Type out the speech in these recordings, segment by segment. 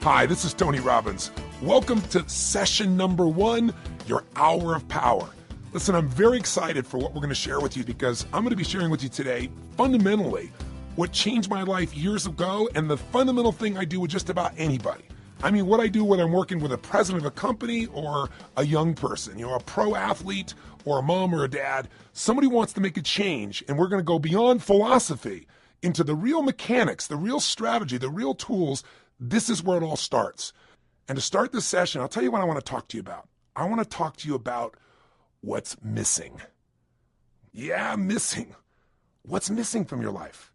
Hi, this is Tony Robbins. Welcome to session number 1, your hour of power. Listen, I'm very excited for what we're going to share with you because I'm going to be sharing with you today, fundamentally, what changed my life years ago and the fundamental thing I do with just about anybody. I mean, what I do when I'm working with a president of a company or a young person, a pro athlete or a mom or a dad. Somebody wants to make a change, and we're going to go beyond philosophy into the real mechanics, the real strategy, the real tools. This is where it all starts. And to start this session, I'll tell you what I want to talk to you about. I want to talk to you about what's missing. Yeah, missing. What's missing from your life?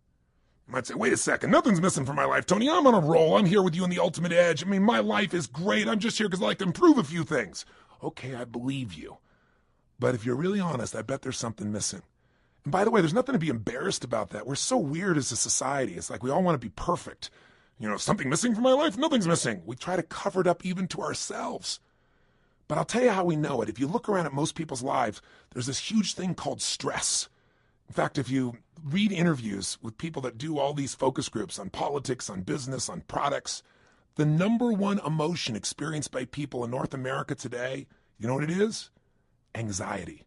You might say, wait a second, nothing's missing from my life, Tony. I'm on a roll. I'm here with you on the ultimate edge. I mean, my life is great. I'm just here because I like to improve a few things. Okay, I believe you. But if you're really honest, I bet there's something missing. And by the way, there's nothing to be embarrassed about that. We're so weird as a society. It's like we all want to be perfect. Something missing from my life? Nothing's missing. We try to cover it up even to ourselves. But I'll tell you how we know it. If you look around at most people's lives, there's this huge thing called stress. In fact, if you read interviews with people that do all these focus groups on politics, on business, on products, the number one emotion experienced by people in North America today, you know what it is? Anxiety.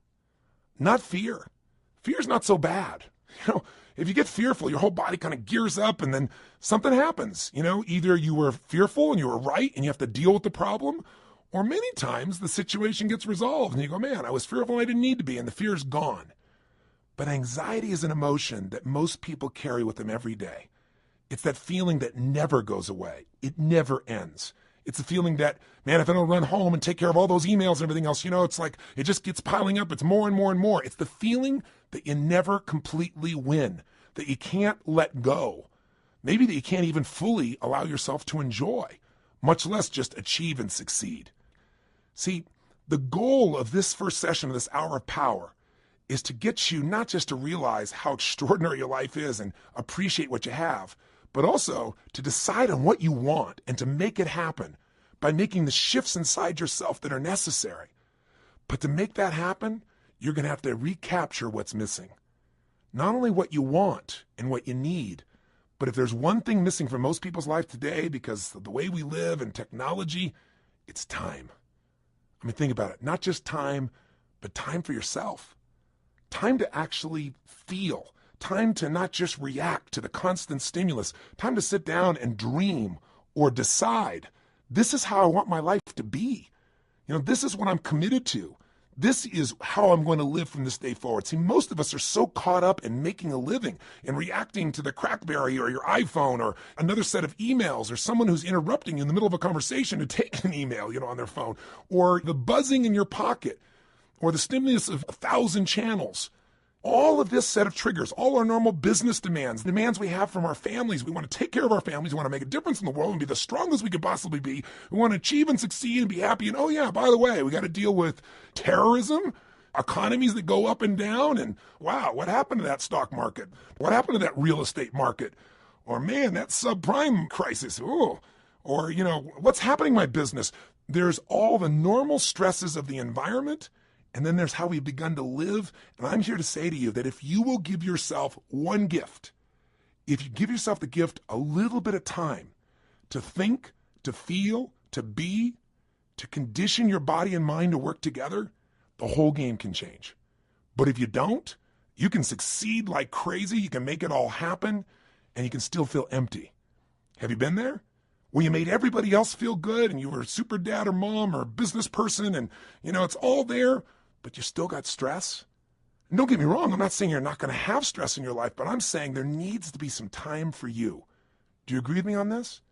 Not fear. Fear's not so bad. If you get fearful, your whole body kind of gears up and then something happens. Either you were fearful and you were right and you have to deal with the problem, or many times the situation gets resolved and you go, man, I was fearful and I didn't need to be, and the fear's gone. But anxiety is an emotion that most people carry with them every day. It's that feeling that never goes away. It never ends. It's a feeling that, man, if I don't run home and take care of all those emails and everything else, it's like it just gets piling up. It's more and more and more. It's the feeling that you never completely win, that you can't let go. Maybe that you can't even fully allow yourself to enjoy, much less just achieve and succeed. See, the goal of this first session of this hour of power is to get you not just to realize how extraordinary your life is and appreciate what you have, but also to decide on what you want and to make it happen by making the shifts inside yourself that are necessary. But to make that happen, you're going to have to recapture what's missing. Not only what you want and what you need, but if there's one thing missing from most people's life today because of the way we live and technology, it's time. I mean, think about it. Not just time, but time for yourself. Time to actually feel. Time to not just react to the constant stimulus. Time to sit down and dream or decide. This is how I want my life to be. This is what I'm committed to. This is how I'm going to live from this day forward. See, most of us are so caught up in making a living and reacting to the Crackberry or your iPhone or another set of emails or someone who's interrupting you in the middle of a conversation to take an email, on their phone, or the buzzing in your pocket, or the stimulus of 1,000 channels. All of this set of triggers, all our normal business demands we have from our families. We want to take care of our families. We want to make a difference in the world and be the strongest we could possibly be. We want to achieve and succeed and be happy. And oh yeah, by the way, we got to deal with terrorism, economies that go up and down. And wow, what happened to that stock market? What happened to that real estate market? Or man, that subprime crisis. Ooh. Or, what's happening in my business? There's all the normal stresses of the environment. And then there's how we've begun to live. And I'm here to say to you that if you will give yourself one gift, if you give yourself the gift a little bit of time to think, to feel, to be, to condition your body and mind to work together, the whole game can change. But if you don't, you can succeed like crazy. You can make it all happen and you can still feel empty. Have you been there? Where you made everybody else feel good and you were a super dad or mom or a business person and, it's all there. But you still got stress? And don't get me wrong, I'm not saying you're not going to have stress in your life, but I'm saying there needs to be some time for you. Do you agree with me on this?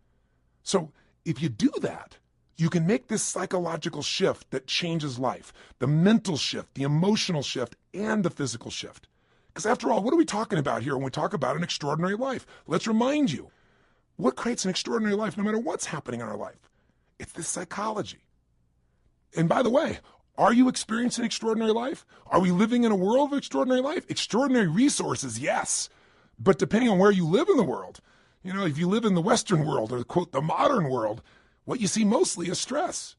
So if you do that, you can make this psychological shift that changes life, the mental shift, the emotional shift, and the physical shift. Because after all, what are we talking about here when we talk about an extraordinary life? Let's remind you, what creates an extraordinary life no matter what's happening in our life? It's this psychology. And by the way, are you experiencing extraordinary life? Are we living in a world of extraordinary life? Extraordinary resources, yes. But depending on where you live in the world, if you live in the Western world or, quote, the modern world, what you see mostly is stress.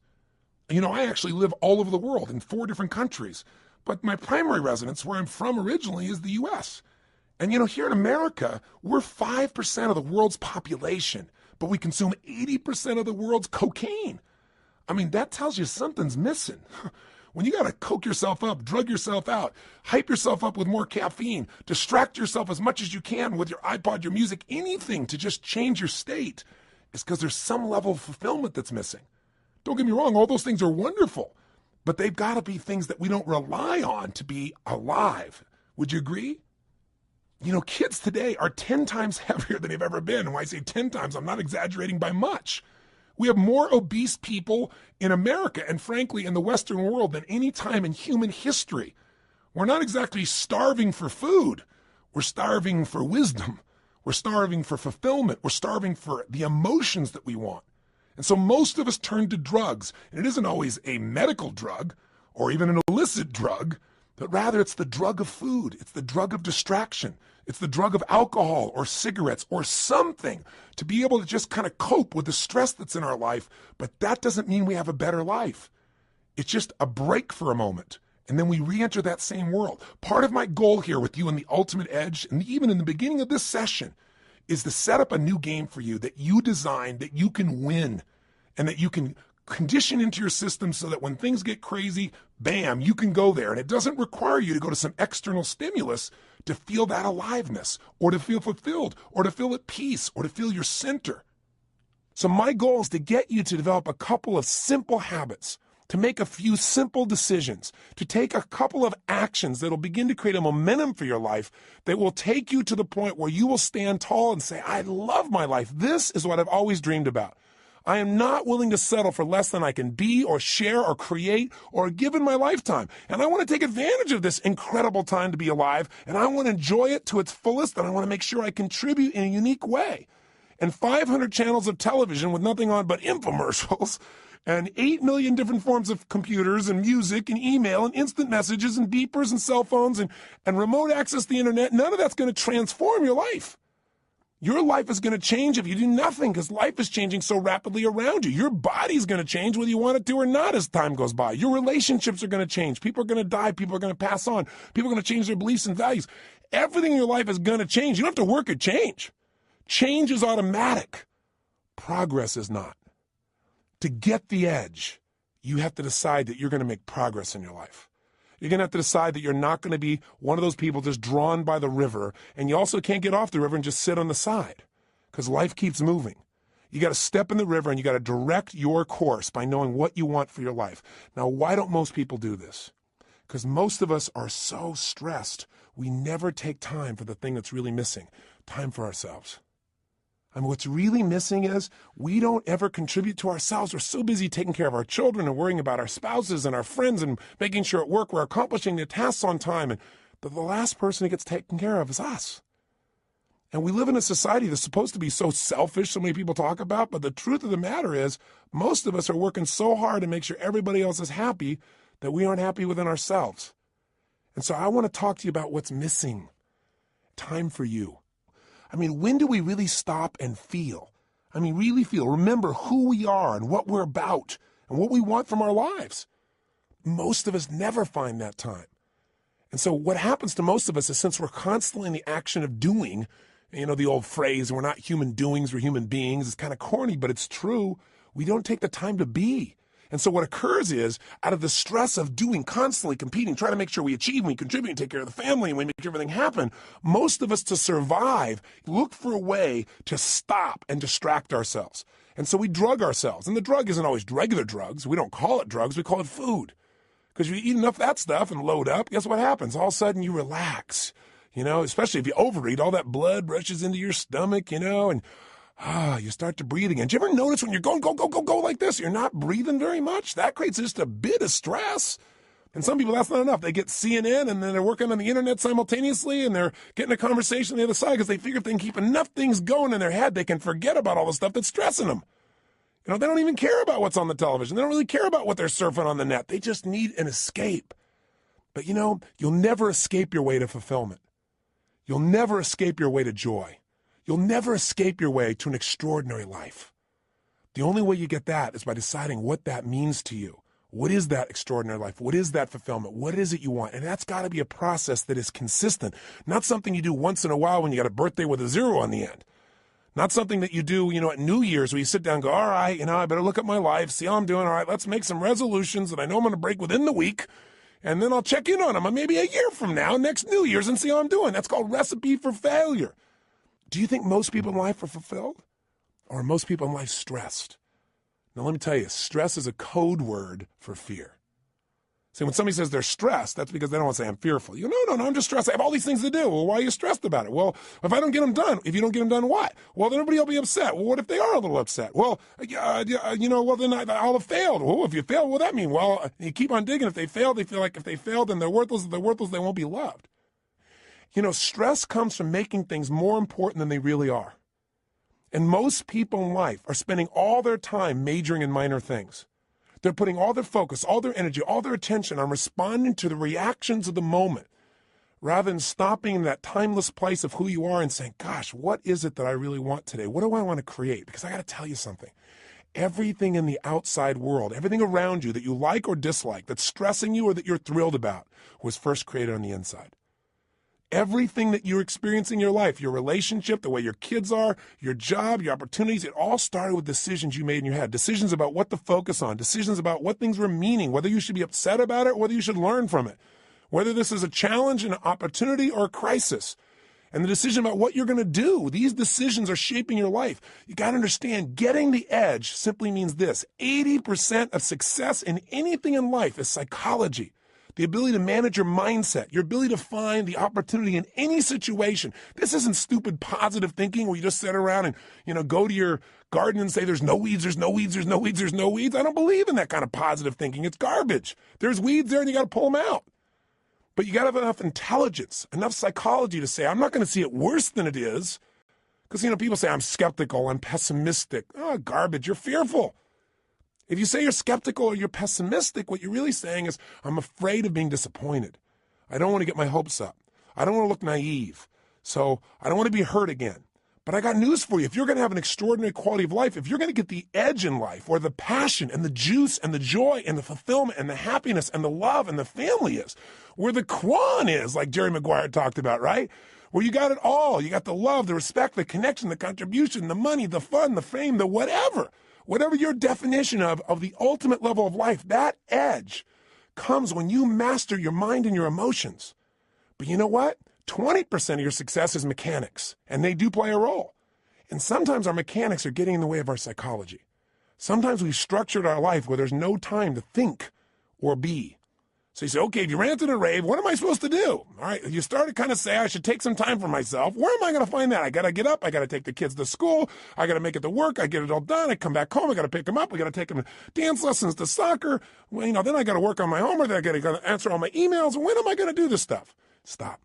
I actually live all over the world in 4 different countries. But my primary residence, where I'm from originally, is the U.S. And, here in America, we're 5% of the world's population. but we consume 80% of the world's cocaine. I mean, that tells you something's missing. When you got to coke yourself up, drug yourself out, hype yourself up with more caffeine, distract yourself as much as you can with your iPod, your music, anything to just change your state, it's because there's some level of fulfillment that's missing. Don't get me wrong, all those things are wonderful, but they've got to be things that we don't rely on to be alive. Would you agree? You know, kids today are 10 times heavier than they've ever been. And when I say 10 times, I'm not exaggerating by much. We have more obese people in America and frankly in the Western world than any time in human history. We're not exactly starving for food. We're starving for wisdom. We're starving for fulfillment. We're starving for the emotions that we want. And so most of us turn to drugs. And it isn't always a medical drug or even an illicit drug, but rather it's the drug of food. It's the drug of distraction. It's the drug of alcohol or cigarettes or something to be able to just kind of cope with the stress that's in our life. But that doesn't mean we have a better life. It's just a break for a moment. And then we re-enter that same world. Part of my goal here with you in the Ultimate Edge, and even in the beginning of this session, is to set up a new game for you that you design, that you can win, and that you can condition into your system so that when things get crazy, bam, you can go there. And it doesn't require you to go to some external stimulus to feel that aliveness or to feel fulfilled or to feel at peace or to feel your center. So my goal is to get you to develop a couple of simple habits, to make a few simple decisions, to take a couple of actions that will begin to create a momentum for your life that will take you to the point where you will stand tall and say, I love my life. This is what I've always dreamed about. I am not willing to settle for less than I can be or share or create or give in my lifetime. And I want to take advantage of this incredible time to be alive, and I want to enjoy it to its fullest, and I want to make sure I contribute in a unique way. And 500 channels of television with nothing on but infomercials, and 8 million different forms of computers and music and email and instant messages and beepers and cell phones and remote access to the internet, none of that's going to transform your life. Your life is going to change if you do nothing because life is changing so rapidly around you. Your body's going to change whether you want it to or not as time goes by. Your relationships are going to change. People are going to die. People are going to pass on. People are going to change their beliefs and values. Everything in your life is going to change. You don't have to work at change. Change is automatic. Progress is not. To get the edge, you have to decide that you're going to make progress in your life. You're going to have to decide that you're not going to be one of those people just drawn by the river, and you also can't get off the river and just sit on the side because life keeps moving. You got to step in the river and you got to direct your course by knowing what you want for your life. Now, why don't most people do this? Because most of us are so stressed, we never take time for the thing that's really missing, time for ourselves. I mean, what's really missing is we don't ever contribute to ourselves. We're so busy taking care of our children and worrying about our spouses and our friends and making sure at work we're accomplishing the tasks on time. And the last person who gets taken care of is us. And we live in a society that's supposed to be so selfish, so many people talk about, but the truth of the matter is most of us are working so hard to make sure everybody else is happy that we aren't happy within ourselves. And so I want to talk to you about what's missing. Time for you. I mean, when do we really stop and feel? I mean, really feel, remember who we are and what we're about and what we want from our lives. Most of us never find that time. And so what happens to most of us is since we're constantly in the action of doing, you know, the old phrase, we're not human doings, we're human beings. It's kind of corny, but it's true. We don't take the time to be. And so what occurs is, out of the stress of doing, constantly competing, trying to make sure we achieve, and we contribute, and take care of the family, and we make everything happen, most of us to survive look for a way to stop and distract ourselves. And so we drug ourselves. And the drug isn't always regular drugs. We don't call it drugs. We call it food. Because if you eat enough of that stuff and load up, guess what happens? All of a sudden you relax. You know, especially if you overeat, all that blood rushes into your stomach, you know, and you start to breathe again. Do you ever notice when you're going, go, go, go, go like this, you're not breathing very much? That creates just a bit of stress. And some people, that's not enough. They get CNN and then they're working on the internet simultaneously and they're getting a conversation on the other side because they figure if they can keep enough things going in their head, they can forget about all the stuff that's stressing them. You know, they don't even care about what's on the television. They don't really care about what they're surfing on the net. They just need an escape. But you know, you'll never escape your way to fulfillment. You'll never escape your way to joy. You'll never escape your way to an extraordinary life. The only way you get that is by deciding what that means to you. What is that extraordinary life? What is that fulfillment? What is it you want? And that's got to be a process that is consistent, not something you do once in a while when you got a birthday with a zero on the end. Not something that you do, at New Year's where you sit down and go, all right, I better look at my life, see how I'm doing. All right, let's make some resolutions that I know I'm going to break within the week. And then I'll check in on them maybe a year from now, next New Year's, and see how I'm doing. That's called recipe for failure. Do you think most people in life are fulfilled? Or are most people in life stressed? Now, let me tell you, stress is a code word for fear. See, when somebody says they're stressed, that's because they don't want to say I'm fearful. No, I'm just stressed. I have all these things to do. Well, why are you stressed about it? Well, if I don't get them done, if you don't get them done, what? Well, then everybody will be upset. Well, what if they are a little upset? Well, well, then I'll have failed. Well, if you fail, what does that mean? Well, you keep on digging. If they fail, they feel like if they failed, then they're worthless. If they're worthless, they won't be loved. Stress comes from making things more important than they really are. And most people in life are spending all their time majoring in minor things. They're putting all their focus, all their energy, all their attention on responding to the reactions of the moment, rather than stopping in that timeless place of who you are and saying, gosh, what is it that I really want today? What do I want to create? Because I got to tell you something. Everything in the outside world, everything around you that you like or dislike, that's stressing you or that you're thrilled about, was first created on the inside. Everything that you're experiencing in your life, your relationship, the way your kids are, your job, your opportunities, it all started with decisions you made in your head. Decisions about what to focus on, decisions about what things were meaning, whether you should be upset about it or whether you should learn from it, whether this is a challenge, an opportunity, or a crisis. And the decision about what you're going to do, these decisions are shaping your life. You got to understand, getting the edge simply means this. 80% of success in anything in life is psychology. The ability to manage your mindset, your ability to find the opportunity in any situation. This isn't stupid positive thinking where you just sit around and, go to your garden and say there's no weeds, there's no weeds, there's no weeds, there's no weeds. I don't believe in that kind of positive thinking. It's garbage. There's weeds there and you got to pull them out. But you got to have enough intelligence, enough psychology to say, I'm not going to see it worse than it is. Because, people say I'm skeptical, I'm pessimistic. Oh, garbage, you're fearful. If you say you're skeptical or you're pessimistic, what you're really saying is, I'm afraid of being disappointed. I don't want to get my hopes up. I don't want to look naive. So I don't want to be hurt again. But I got news for you. If you're going to have an extraordinary quality of life, if you're going to get the edge in life, where the passion and the juice and the joy and the fulfillment and the happiness and the love and the family is, where the Quan is, like Jerry Maguire talked about, right? Where you got it all. You got the love, the respect, the connection, the contribution, the money, the fun, the fame, the whatever. Whatever your definition of the ultimate level of life, that edge comes when you master your mind and your emotions. But you know what? 20% of your success is mechanics, and they do play a role. And sometimes our mechanics are getting in the way of our psychology. Sometimes we've structured our life where there's no time to think or be. So you say, okay, if you ran into a rave, what am I supposed to do? All right, you start to kind of say, I should take some time for myself. Where am I going to find that? I got to get up. I got to take the kids to school. I got to make it to work. I get it all done. I come back home. I got to pick them up. I got to take them to dance lessons, to soccer. Well, then I got to work on my homework. Then I got to answer all my emails. When am I going to do this stuff? Stop.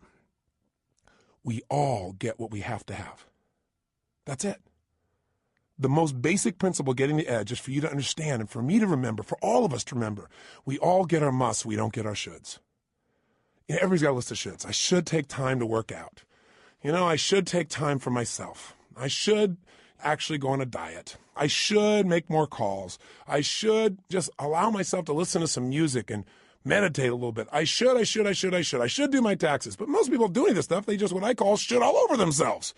We all get what we have to have. That's it. The most basic principle getting the edge is for you to understand and for me to remember, for all of us to remember, we all get our musts, we don't get our shoulds. Everybody's got a list of shoulds. I should take time to work out. I should take time for myself. I should actually go on a diet. I should make more calls. I should just allow myself to listen to some music and meditate a little bit. I should do my taxes. But most people doing this stuff, they just what I call should all over themselves.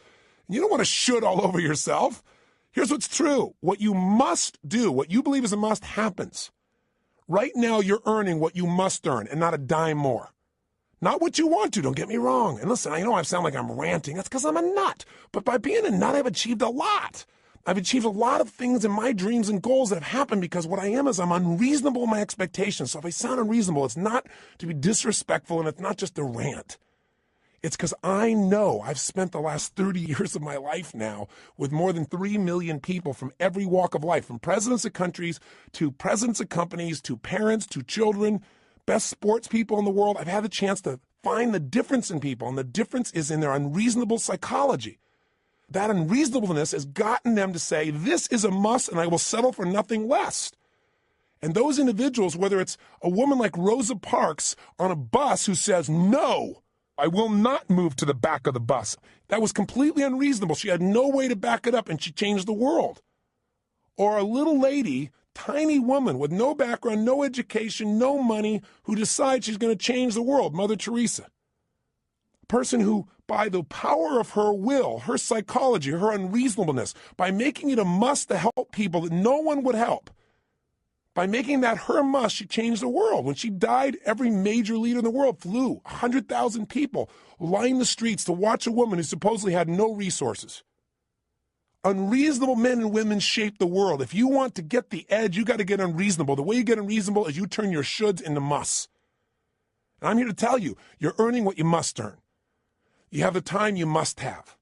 You don't want to should all over yourself. Here's what's true. What you must do, what you believe is a must, happens. Right now, you're earning what you must earn and not a dime more. Not what you want to, don't get me wrong. And listen, I know I sound like I'm ranting. That's because I'm a nut. But by being a nut, I've achieved a lot. I've achieved a lot of things in my dreams and goals that have happened because what I am is I'm unreasonable in my expectations. So if I sound unreasonable, it's not to be disrespectful and it's not just a rant. It's because I know I've spent the last 30 years of my life now with more than 3 million people from every walk of life, from presidents of countries to presidents of companies to parents to children, best sports people in the world. I've had the chance to find the difference in people, and the difference is in their unreasonable psychology. That unreasonableness has gotten them to say, this is a must and I will settle for nothing less. And those individuals, whether it's a woman like Rosa Parks on a bus who says, no, I will not move to the back of the bus. That was completely unreasonable. She had no way to back it up, and she changed the world. Or a little lady, tiny woman with no background, no education, no money, who decides she's going to change the world, Mother Teresa. A person who by the power of her will, her psychology, her unreasonableness, by making it a must to help people that no one would help. By making that her must, she changed the world. When she died, every major leader in the world flew. 100,000 people lined the streets to watch a woman who supposedly had no resources. Unreasonable men and women shape the world. If you want to get the edge, you got to get unreasonable. The way you get unreasonable is you turn your shoulds into musts. And I'm here to tell you, you're earning what you must earn. You have the time you must have.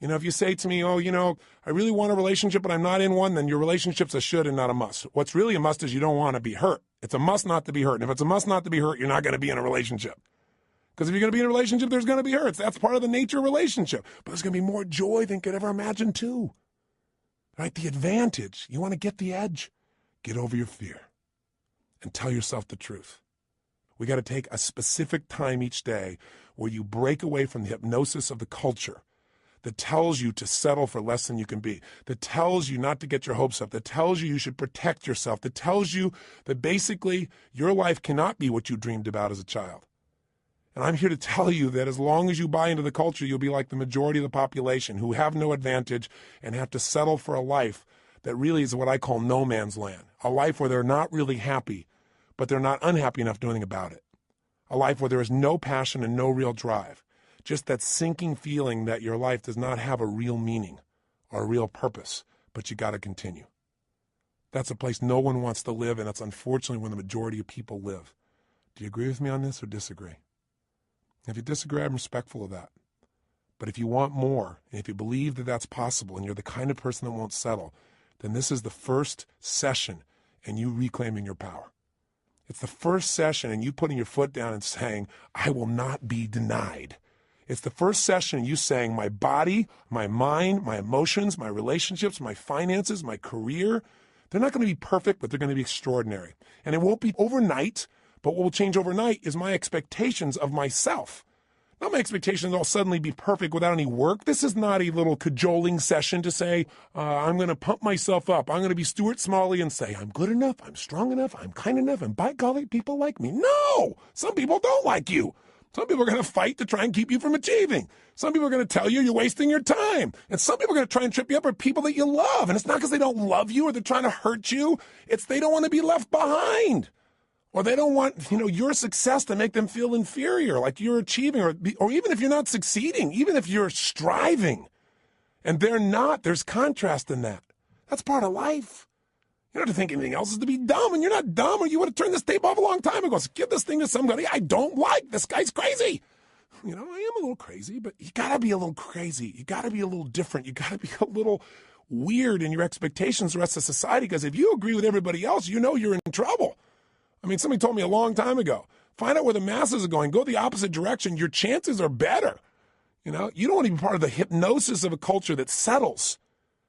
You know, if you say to me, oh, you know, I really want a relationship, but I'm not in one, then your relationship's a should and not a must. What's really a must is you don't want to be hurt. It's a must not to be hurt. And if it's a must not to be hurt, you're not going to be in a relationship. Because if you're going to be in a relationship, there's going to be hurts. That's part of the nature of a relationship. But there's going to be more joy than could ever imagine, too. Right? The advantage. You want to get the edge? Get over your fear and tell yourself the truth. We got to take a specific time each day where you break away from the hypnosis of the culture that tells you to settle for less than you can be, that tells you not to get your hopes up, that tells you you should protect yourself, that tells you that basically your life cannot be what you dreamed about as a child. And I'm here to tell you that as long as you buy into the culture, you'll be like the majority of the population who have no advantage and have to settle for a life that really is what I call no man's land, a life where they're not really happy, but they're not unhappy enough to do anything about it, a life where there is no passion and no real drive, just that sinking feeling that your life does not have a real meaning or a real purpose, but you got to continue. That's a place no one wants to live, and that's unfortunately where the majority of people live. Do you agree with me on this or disagree? If you disagree, I'm respectful of that. But if you want more, and if you believe that that's possible, and you're the kind of person that won't settle, then this is the first session in you reclaiming your power. It's the first session in you putting your foot down and saying, I will not be denied. It's the first session in you saying, my body, my mind, my emotions, my relationships, my finances, my career, they're not going to be perfect, but they're going to be extraordinary. And it won't be overnight. But what will change overnight is my expectations of myself. Not my expectations will suddenly be perfect without any work. This is not a little cajoling session to say, I'm going to pump myself up. I'm going to be Stuart Smalley and say, I'm good enough, I'm strong enough, I'm kind enough, and by golly, people like me. No! Some people don't like you. Some people are going to fight to try and keep you from achieving. Some people are going to tell you you're wasting your time. And some people are going to try and trip you up are people that you love. And it's not because they don't love you or they're trying to hurt you. It's they don't want to be left behind. Or they don't want, your success to make them feel inferior, like you're achieving, or even if you're not succeeding, even if you're striving, and they're not, there's contrast in that. That's part of life. You don't have to think anything else is to be dumb, and you're not dumb, or you would have turned this tape off a long time ago. So give this thing to somebody I don't like. This guy's crazy. I am a little crazy, but you got to be a little crazy. You got to be a little different. You got to be a little weird in your expectations of the rest of society, because if you agree with everybody else, you're in trouble. Somebody told me a long time ago, find out where the masses are going, go the opposite direction. Your chances are better. You don't want to be part of the hypnosis of a culture that settles.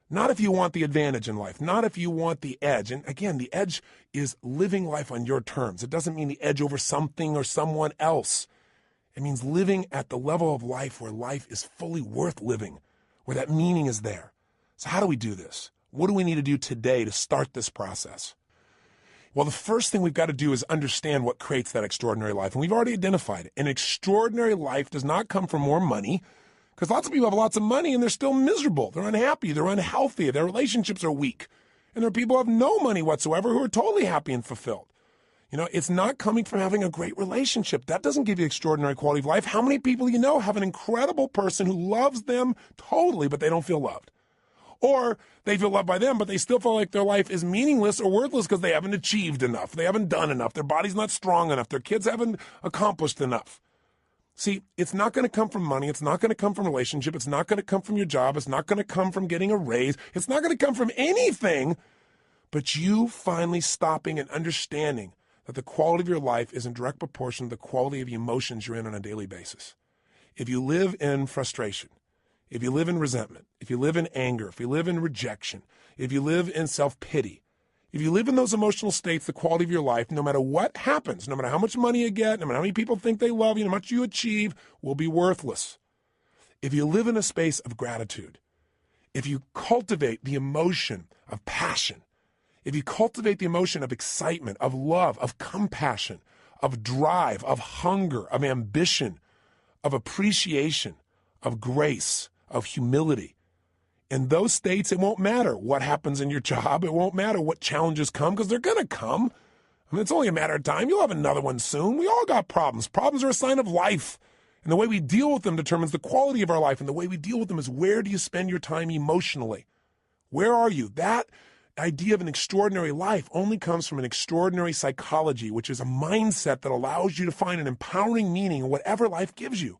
Not if you want the advantage in life, not if you want the edge. And again, the edge is living life on your terms. It doesn't mean the edge over something or someone else. It means living at the level of life where life is fully worth living, where that meaning is there. So how do we do this? What do we need to do today to start this process? Well, the first thing we've got to do is understand what creates that extraordinary life. And we've already identified it. An extraordinary life does not come from more money, because lots of people have lots of money and they're still miserable. They're unhappy. They're unhealthy. Their relationships are weak. And there are people who have no money whatsoever who are totally happy and fulfilled. It's not coming from having a great relationship. That doesn't give you extraordinary quality of life. How many people have an incredible person who loves them totally, but they don't feel loved? Or they feel loved by them, but they still feel like their life is meaningless or worthless because they haven't achieved enough. They haven't done enough. Their body's not strong enough. Their kids haven't accomplished enough. See, it's not going to come from money. It's not going to come from relationship. It's not going to come from your job. It's not going to come from getting a raise. It's not going to come from anything but you finally stopping and understanding that the quality of your life is in direct proportion to the quality of the emotions you're in on a daily basis. If you live in frustration, if you live in resentment, if you live in anger, if you live in rejection, if you live in self-pity, if you live in those emotional states, the quality of your life, no matter what happens, no matter how much money you get, no matter how many people think they love you, no matter how much you achieve, will be worthless. If you live in a space of gratitude, if you cultivate the emotion of passion, if you cultivate the emotion of excitement, of love, of compassion, of drive, of hunger, of ambition, of appreciation, of grace, of humility. In those states, it won't matter what happens in your job. It won't matter what challenges come, because they're going to come. I mean, it's only a matter of time. You'll have another one soon. We all got problems. Problems are a sign of life. And the way we deal with them determines the quality of our life. And the way we deal with them is, where do you spend your time emotionally? Where are you? That idea of an extraordinary life only comes from an extraordinary psychology, which is a mindset that allows you to find an empowering meaning in whatever life gives you.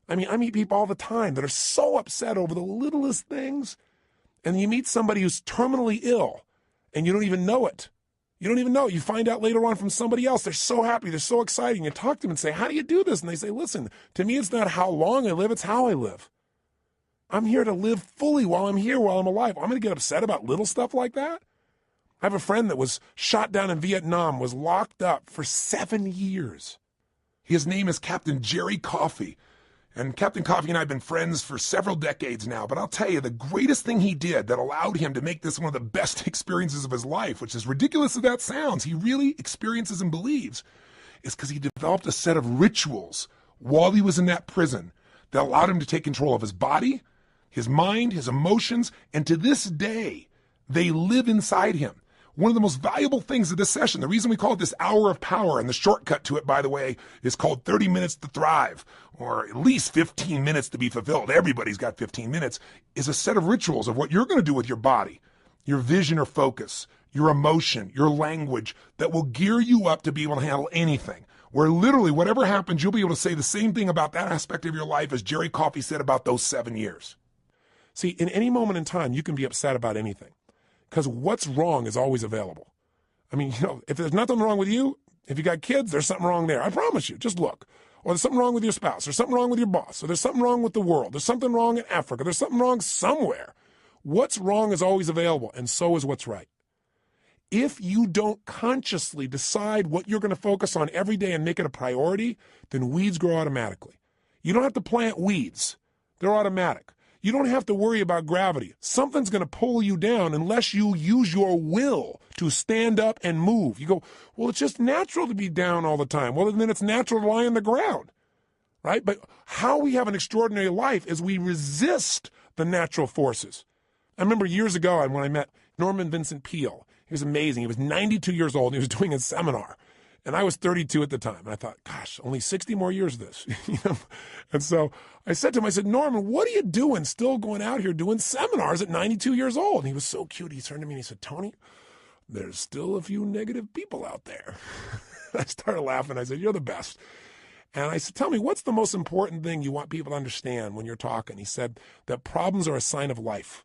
I mean, I meet people all the time that are so upset over the littlest things. And you meet somebody who's terminally ill and you don't even know it. You don't even know. You find out later on from somebody else. They're so happy. They're so exciting. You talk to them and say, how do you do this? And they say, listen, to me, it's not how long I live. It's how I live. I'm here to live fully while I'm here, while I'm alive. I'm going to get upset about little stuff like that. I have a friend that was shot down in Vietnam, was locked up for 7 years. His name is Captain Jerry Coffey. And Captain Coffey and I have been friends for several decades now. But I'll tell you, the greatest thing he did that allowed him to make this one of the best experiences of his life, which is ridiculous as that sounds, he really experiences and believes, is because he developed a set of rituals while he was in that prison that allowed him to take control of his body, his mind, his emotions, and to this day, they live inside him. One of the most valuable things of this session, the reason we call it this hour of power, and the shortcut to it, by the way, is called 30 minutes to thrive, or at least 15 minutes to be fulfilled. Everybody's got 15 minutes, is a set of rituals of what you're going to do with your body, your vision or focus, your emotion, your language, that will gear you up to be able to handle anything. Where literally whatever happens, you'll be able to say the same thing about that aspect of your life as Jerry Coffey said about those 7 years. See, in any moment in time, you can be upset about anything. Because what's wrong is always available. I mean, if there's nothing wrong with you, if you got kids, there's something wrong there. I promise you, just look. Or there's something wrong with your spouse. There's something wrong with your boss. Or there's something wrong with the world. There's something wrong in Africa. There's something wrong somewhere. What's wrong is always available, and so is what's right. If you don't consciously decide what you're going to focus on every day and make it a priority, then weeds grow automatically. You don't have to plant weeds. They're automatic. You don't have to worry about gravity. Something's going to pull you down unless you use your will to stand up and move. You go, well, it's just natural to be down all the time. Well, then it's natural to lie on the ground, right? But how we have an extraordinary life is we resist the natural forces. I remember years ago when I met Norman Vincent Peale. He was amazing. He was 92 years old and he was doing a seminar. And I was 32 at the time. And I thought, gosh, only 60 more years of this. And so I said to him, I said, Norman, what are you doing still going out here doing seminars at 92 years old? And he was so cute. He turned to me and he said, Tony, there's still a few negative people out there. I started laughing. I said, you're the best. And I said, tell me, what's the most important thing you want people to understand when you're talking? He said that problems are a sign of life.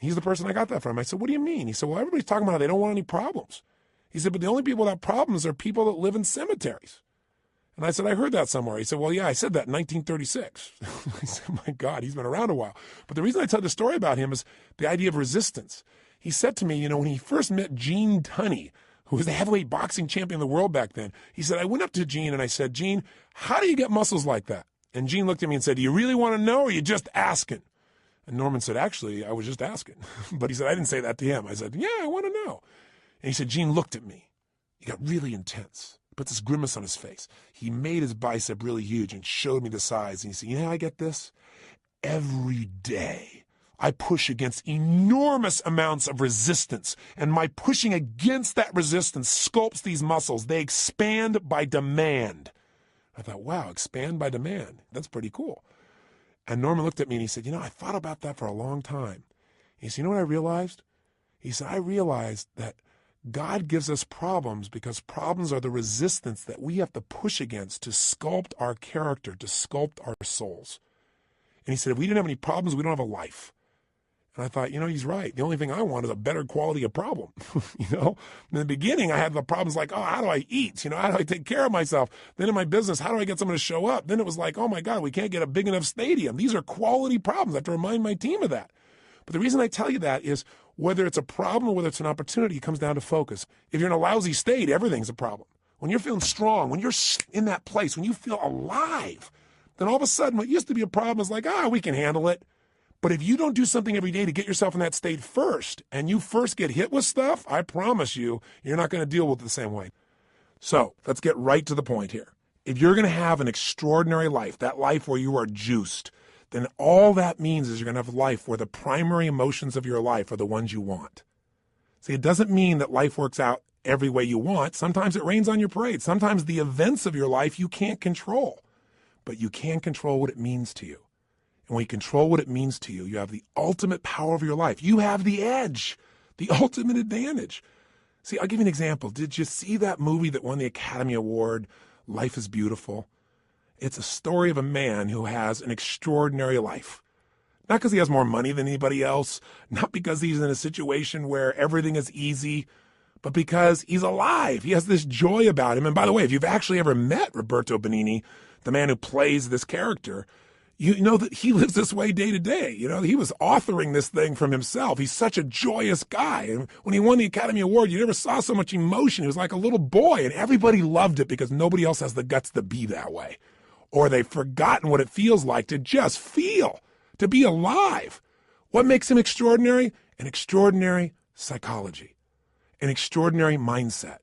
He's the person I got that from. I said, what do you mean? He said, well, everybody's talking about how they don't want any problems. He said, but the only people without problems are people that live in cemeteries. And I said, I heard that somewhere. He said, well, yeah, I said that in 1936. I said, my God, he's been around a while. But the reason I tell the story about him is the idea of resistance. He said to me, when he first met Gene Tunney, who was the heavyweight boxing champion of the world back then, he said, I went up to Gene and I said, Gene, how do you get muscles like that? And Gene looked at me and said, do you really want to know or are you just asking? And Norman said, actually, I was just asking. But he said, I didn't say that to him. I said, yeah, I want to know. And he said, Gene looked at me. He got really intense. He put this grimace on his face. He made his bicep really huge and showed me the size. And he said, you know how I get this? Every day I push against enormous amounts of resistance. And my pushing against that resistance sculpts these muscles. They expand by demand. I thought, wow, expand by demand. That's pretty cool. And Norman looked at me and he said, I thought about that for a long time. He said, you know what I realized? He said, I realized that God gives us problems because problems are the resistance that we have to push against to sculpt our character, to sculpt our souls. And he said, if we didn't have any problems, we don't have a life. And I thought, he's right. The only thing I want is a better quality of problem. In the beginning, I had the problems like, oh, how do I eat? How do I take care of myself? Then in my business, how do I get someone to show up? Then it was like, oh my God, we can't get a big enough stadium. These are quality problems. I have to remind my team of that. But the reason I tell you that is whether it's a problem or whether it's an opportunity, it comes down to focus. If you're in a lousy state, everything's a problem. When you're feeling strong, when you're in that place, when you feel alive, then all of a sudden what used to be a problem is like, we can handle it. But if you don't do something every day to get yourself in that state first, and you first get hit with stuff, I promise you, you're not going to deal with it the same way. So let's get right to the point here. If you're going to have an extraordinary life, that life where you are juiced, then all that means is you're going to have a life where the primary emotions of your life are the ones you want. See, it doesn't mean that life works out every way you want. Sometimes it rains on your parade. Sometimes the events of your life you can't control, but you can control what it means to you. And when you control what it means to you, you have the ultimate power of your life. You have the edge, the ultimate advantage. See, I'll give you an example. Did you see that movie that won the Academy Award, Life is Beautiful? It's a story of a man who has an extraordinary life. Not because he has more money than anybody else, not because he's in a situation where everything is easy, but because he's alive. He has this joy about him. And by the way, if you've actually ever met Roberto Benigni, the man who plays this character, you know that he lives this way day to day. You know, he was authoring this thing from himself. He's such a joyous guy. And when he won the Academy Award, you never saw so much emotion. He was like a little boy, and everybody loved it because nobody else has the guts to be that way. Or they've forgotten what it feels like to just feel, to be alive. What makes him extraordinary? An extraordinary psychology, an extraordinary mindset,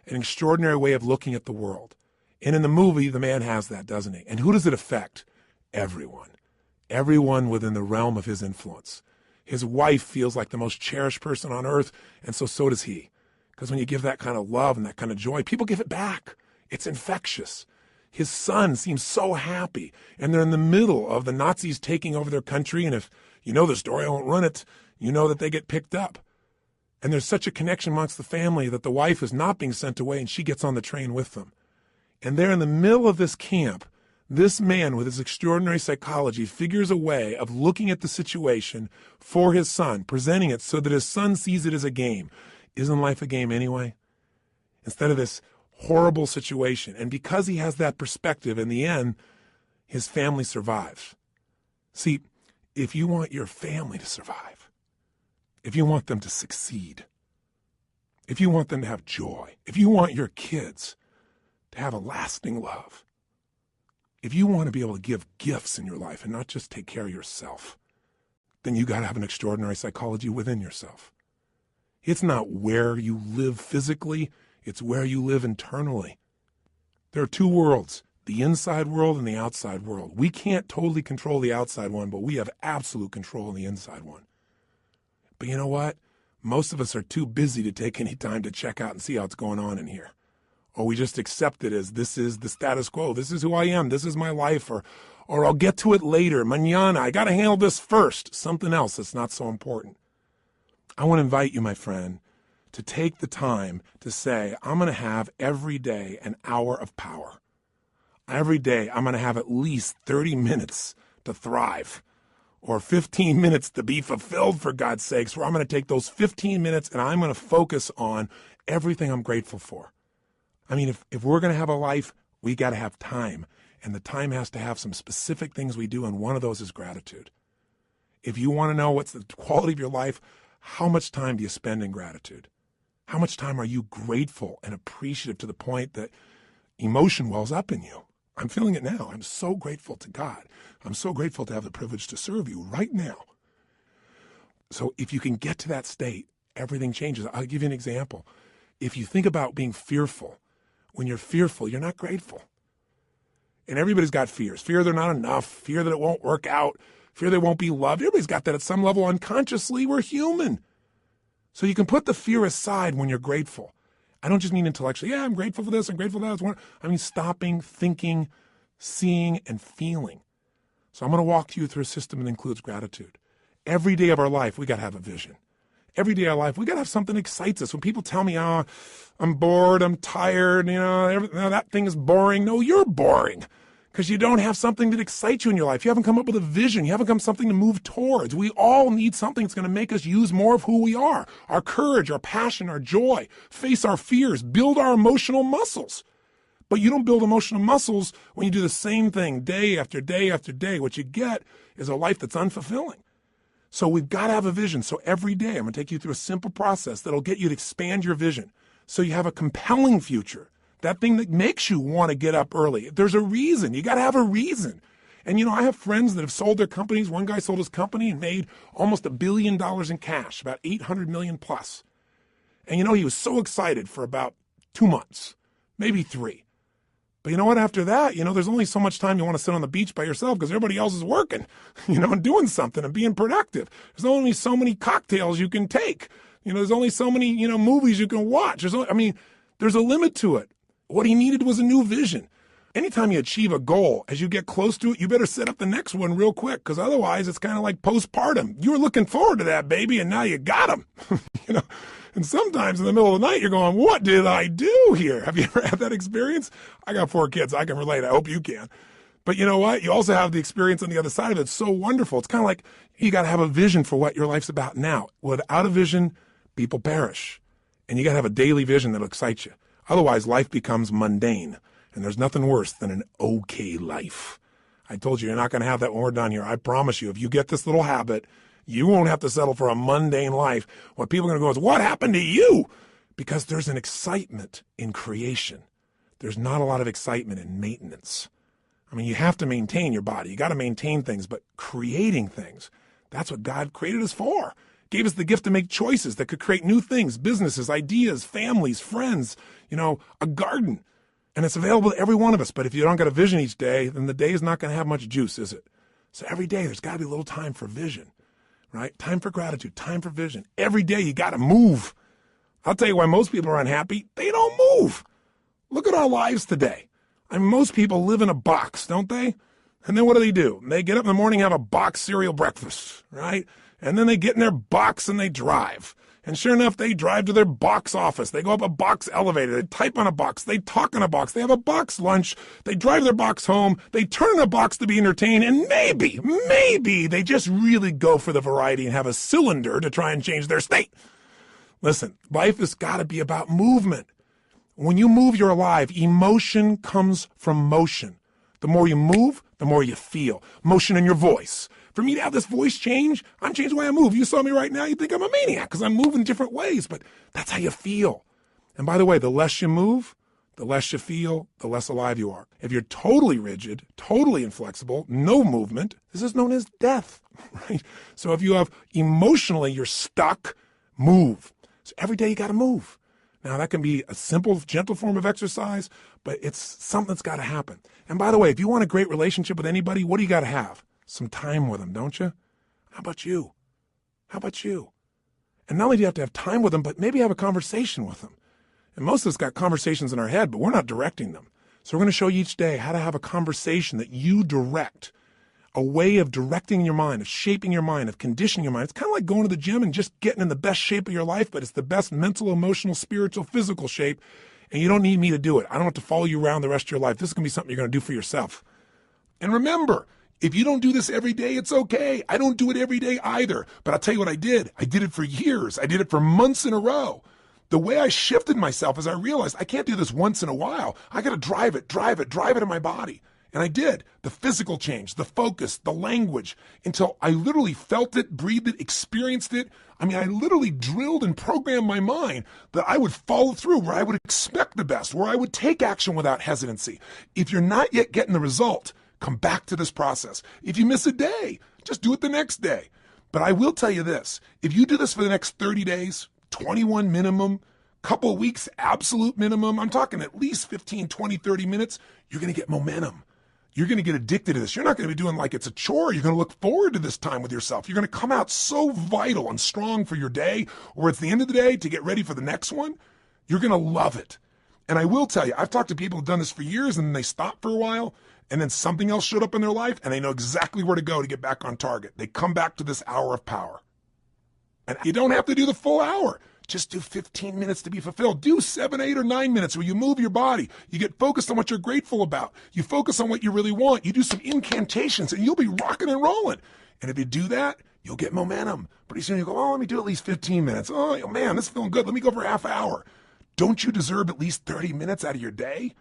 an extraordinary way of looking at the world. And in the movie, the man has that, doesn't he? And who does it affect? Everyone. Everyone within the realm of his influence. His wife feels like the most cherished person on earth, and so does he. Because when you give that kind of love and that kind of joy, people give it back. It's infectious. His son seems so happy, and they're in the middle of the Nazis taking over their country, and if you know the story, I won't run it, you know that they get picked up. And there's such a connection amongst the family that the wife is not being sent away, and she gets on the train with them. And there in the middle of this camp, this man with his extraordinary psychology figures a way of looking at the situation for his son, presenting it so that his son sees it as a game. Isn't life a game anyway? Instead of this horrible situation. And because he has that perspective, in the end, his family survives. See, if you want your family to survive, if you want them to succeed, if you want them to have joy, if you want your kids to have a lasting love, if you want to be able to give gifts in your life and not just take care of yourself, then you got to have an extraordinary psychology within yourself. It's not where you live physically, it's where you live internally. There are two worlds, the inside world and the outside world. We can't totally control the outside one, but we have absolute control in the inside one. But you know what? Most of us are too busy to take any time to check out and see how it's going on in here. Or we just accept it as this is the status quo. This is who I am. This is my life. Or I'll get to it later. Mañana. I got to handle this first. Something else that's not so important. I want to invite you, my friend, to take the time to say, I'm going to have every day an hour of power. Every day I'm going to have at least 30 minutes to thrive, or 15 minutes to be fulfilled, for God's sakes, where I'm going to take those 15 minutes and I'm going to focus on everything I'm grateful for. I mean, if we're going to have a life, we got to have time. And the time has to have some specific things we do, and one of those is gratitude. If you want to know what's the quality of your life, how much time do you spend in gratitude? How much time are you grateful and appreciative to the point that emotion wells up in you? I'm feeling it now. I'm so grateful to God. I'm so grateful to have the privilege to serve you right now. So if you can get to that state, everything changes. I'll give you an example. If you think about being fearful, when you're fearful, you're not grateful. And everybody's got fears. Fear they're not enough, fear that it won't work out, fear they won't be loved. Everybody's got that at some level unconsciously. We're human. So you can put the fear aside when you're grateful. I don't just mean intellectually, yeah, I'm grateful for this, I'm grateful for that. I mean stopping, thinking, seeing, and feeling. So I'm going to walk you through a system that includes gratitude. Every day of our life, we got to have a vision. Every day of our life, we got to have something that excites us. When people tell me, oh, I'm bored, I'm tired, that thing is boring. No, you're boring because you don't have something that excites you in your life. You haven't come up with a vision. You haven't come something to move towards. We all need something that's going to make us use more of who we are, our courage, our passion, our joy, face our fears, build our emotional muscles. But you don't build emotional muscles when you do the same thing day after day after day. What you get is a life that's unfulfilling. So we've got to have a vision. So every day I'm going to take you through a simple process that'll get you to expand your vision so you have a compelling future. That thing that makes you want to get up early. There's a reason. You got to have a reason. And, I have friends that have sold their companies. One guy sold his company and made almost $1 billion in cash, about 800 million plus. And, he was so excited for about 2 months, maybe 3. But you know what? After that, there's only so much time you want to sit on the beach by yourself because everybody else is working, and doing something and being productive. There's only so many cocktails you can take. There's only so many, movies you can watch. There's a limit to it. What he needed was a new vision. Anytime you achieve a goal, as you get close to it, you better set up the next one real quick, because otherwise it's kind of like postpartum. You were looking forward to that baby, and now you got him. And sometimes in the middle of the night, you're going, what did I do here? Have you ever had that experience? I got 4 kids. I can relate. I hope you can. But you know what? You also have the experience on the other side of it. It's so wonderful. It's kind of like you got to have a vision for what your life's about now. Without a vision, people perish. And you got to have a daily vision that'll excite you. Otherwise, life becomes mundane. And there's nothing worse than an okay life. I told you, you're not going to have that when we're done here. I promise you, if you get this little habit, you won't have to settle for a mundane life. What people are going to go is, what happened to you? Because there's an excitement in creation. There's not a lot of excitement in maintenance. You have to maintain your body. You got to maintain things, but creating things, that's what God created us for. Gave us the gift to make choices that could create new things, businesses, ideas, families, friends, a garden. And it's available to every one of us. But if you don't get a vision each day, then the day is not going to have much juice, is it? So every day there's got to be a little time for vision, right? Time for gratitude, time for vision. Every day you got to move. I'll tell you why most people are unhappy. They don't move. Look at our lives today. Most people live in a box, don't they? And then what do? They get up in the morning, have a box cereal breakfast, right? And then they get in their box and they drive. And sure enough, they drive to their box office. They go up a box elevator. They type on a box. They talk on a box. They have a box lunch. They drive their box home. They turn in a box to be entertained. And maybe they just really go for the variety and have a cylinder to try and change their state. Listen, life has got to be about movement. When you move, you're alive. Emotion comes from motion. The more you move, the more you feel. Motion in your voice. For me to have this voice change, I'm changing the way I move. You saw me right now, you think I'm a maniac because I'm moving different ways, but that's how you feel. And by the way, the less you move, the less you feel, the less alive you are. If you're totally rigid, totally inflexible, no movement, this is known as death, right? So if you have emotionally, you're stuck, move. So every day you got to move. Now that can be a simple, gentle form of exercise, but it's something that's got to happen. And by the way, if you want a great relationship with anybody, what do you got to have? Some time with them, don't you? How about you? How about you? And not only do you have to have time with them, but maybe have a conversation with them. And most of us got conversations in our head, but we're not directing them. So we're going to show you each day how to have a conversation that you direct, a way of directing your mind, of shaping your mind, of conditioning your mind. It's kind of like going to the gym and just getting in the best shape of your life, but it's the best mental, emotional, spiritual, physical shape. And you don't need me to do it. I don't have to follow you around the rest of your life. This is going to be something you're going to do for yourself. And remember, if you don't do this every day, it's okay. I don't do it every day either. But I'll tell you what I did. I did it for years. I did it for months in a row. The way I shifted myself is I realized I can't do this once in a while. I got to drive it in my body. And I did. The physical change, the focus, the language, until I literally felt it, breathed it, experienced it. I literally drilled and programmed my mind that I would follow through, where I would expect the best, where I would take action without hesitancy. If you're not yet getting the result, come back to this process. If you miss a day, just do it the next day. But I will tell you this, if you do this for the next 30 days, 21 minimum, couple of weeks, absolute minimum, I'm talking at least 15, 20, 30 minutes, you're going to get momentum. You're going to get addicted to this. You're not going to be doing like it's a chore. You're going to look forward to this time with yourself. You're going to come out so vital and strong for your day, or it's the end of the day to get ready for the next one. You're going to love it. And I will tell you, I've talked to people who've done this for years and then they stop for a while and then something else showed up in their life and they know exactly where to go to get back on target. They come back to this hour of power. And you don't have to do the full hour. Just do 15 minutes to be fulfilled. Do 7, 8, or 9 minutes where you move your body. You get focused on what you're grateful about. You focus on what you really want. You do some incantations and you'll be rocking and rolling. And if you do that, you'll get momentum. Pretty soon you go, oh, let me do at least 15 minutes. Oh, man, this is feeling good. Let me go for a half hour. Don't you deserve at least 30 minutes out of your day?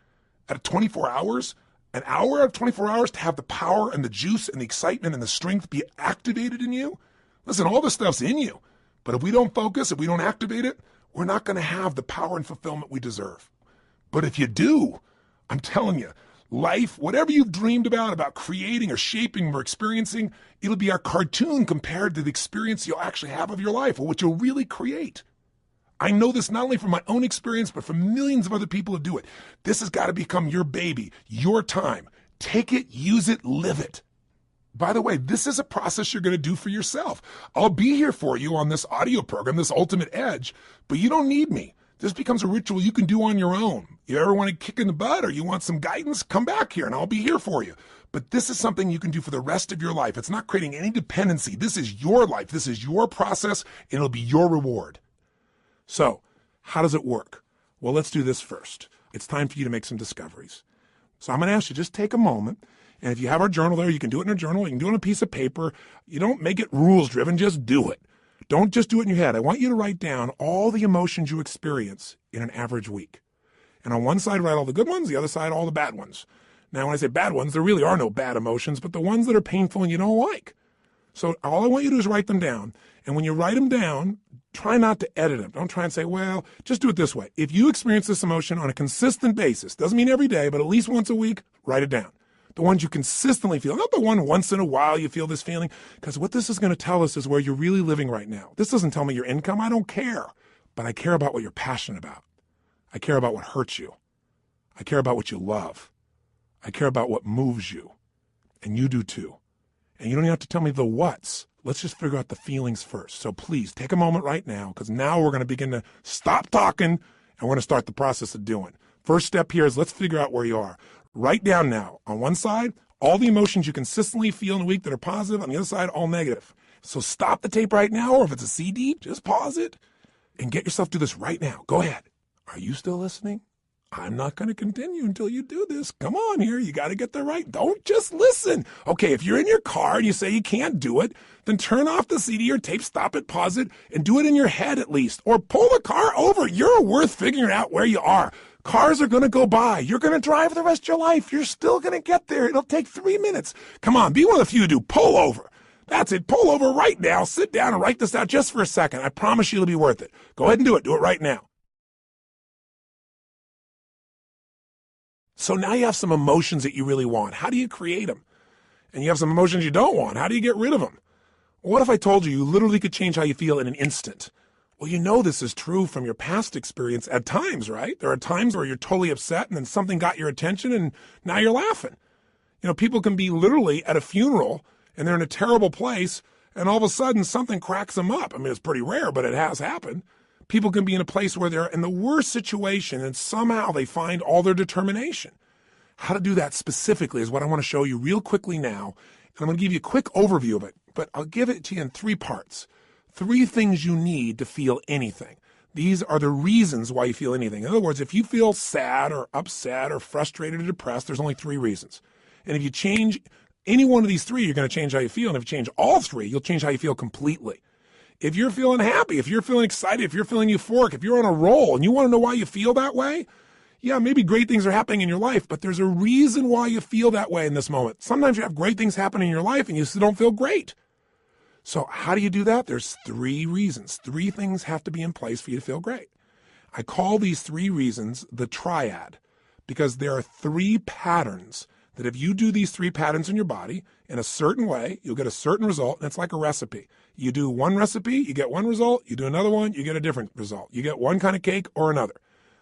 Out of 24 hours? An hour out of 24 hours to have the power and the juice and the excitement and the strength be activated in you? Listen, all this stuff's in you. But if we don't focus, if we don't activate it, we're not going to have the power and fulfillment we deserve. But if you do, I'm telling you, life, whatever you've dreamed about creating or shaping or experiencing, it'll be our cartoon compared to the experience you'll actually have of your life or what you'll really create. I know this not only from my own experience, but from millions of other people who do it. This has got to become your baby, your time. Take it, use it, live it. By the way, this is a process you're going to do for yourself. I'll be here for you on this audio program, this Ultimate Edge, but you don't need me. This becomes a ritual you can do on your own. You ever want to kick in the butt or you want some guidance, come back here and I'll be here for you. But this is something you can do for the rest of your life. It's not creating any dependency. This is your life. This is your process, and it'll be your reward. So, how does it work? Well, let's do this first. It's time for you to make some discoveries. So I'm going to ask you, just take a moment. And if you have our journal there, you can do it in a journal. You can do it on a piece of paper. You don't make it rules-driven. Just do it. Don't just do it in your head. I want you to write down all the emotions you experience in an average week. And on one side, write all the good ones. The other side, all the bad ones. Now, when I say bad ones, there really are no bad emotions, but the ones that are painful and you don't like. So all I want you to do is write them down. And when you write them down, try not to edit them. Don't try and say, well, just do it this way. If you experience this emotion on a consistent basis, doesn't mean every day, but at least once a week, write it down. The ones you consistently feel, not the one once in a while you feel this feeling, because what this is going to tell us is where you're really living right now. This doesn't tell me your income. I don't care. But I care about what you're passionate about. I care about what hurts you. I care about what you love. I care about what moves you. And you do too. And you don't even have to tell me the what's. Let's just figure out the feelings first. So please take a moment right now, because now we're going to begin to stop talking and we're going to start the process of doing. First step here is let's figure out where you are. Write down now, on one side, all the emotions you consistently feel in a week that are positive. On the other side, all negative. So stop the tape right now, or if it's a CD, just pause it and get yourself to this right now. Go ahead. Are you still listening? I'm not going to continue until you do this. Come on here. You got to get there right. Don't just listen. Okay, if you're in your car and you say you can't do it, then turn off the CD or tape, stop it, pause it, and do it in your head at least. Or pull the car over. You're worth figuring out where you are. Cars are going to go by. You're going to drive the rest of your life. You're still going to get there. It'll take 3 minutes. Come on, be one of the few who do. Pull over. That's it. Pull over right now. Sit down and write this out just for a second. I promise you it'll be worth it. Go ahead and do it. Do it right now. So now you have some emotions that you really want. How do you create them? And you have some emotions you don't want. How do you get rid of them? What if I told you you literally could change how you feel in an instant? Well, you know this is true from your past experience at times, right? There are times where you're totally upset and then something got your attention and now you're laughing. You know, people can be literally at a funeral and they're in a terrible place and all of a sudden something cracks them up. I mean, it's pretty rare, but it has happened. People can be in a place where they're in the worst situation and somehow they find all their determination. How to do that specifically is what I want to show you real quickly now. And I'm going to give you a quick overview of it, but I'll give it to you in 3 parts. 3 things you need to feel anything. These are the reasons why you feel anything. In other words, if you feel sad or upset or frustrated or depressed, there's only 3 reasons. And if you change any one of these 3, you're going to change how you feel. And if you change all 3, you'll change how you feel completely. If you're feeling happy, if you're feeling excited, if you're feeling euphoric, if you're on a roll and you want to know why you feel that way, yeah, maybe great things are happening in your life, but there's a reason why you feel that way in this moment. Sometimes you have great things happen in your life and you still don't feel great. So how do you do that? There's 3 reasons. 3 things have to be in place for you to feel great. I call these 3 reasons the triad because there are 3 patterns that if you do these 3 patterns in your body in a certain way, you'll get a certain result, and it's like a recipe. You do one recipe, you get one result. You do another one, you get a different result. You get one kind of cake or another.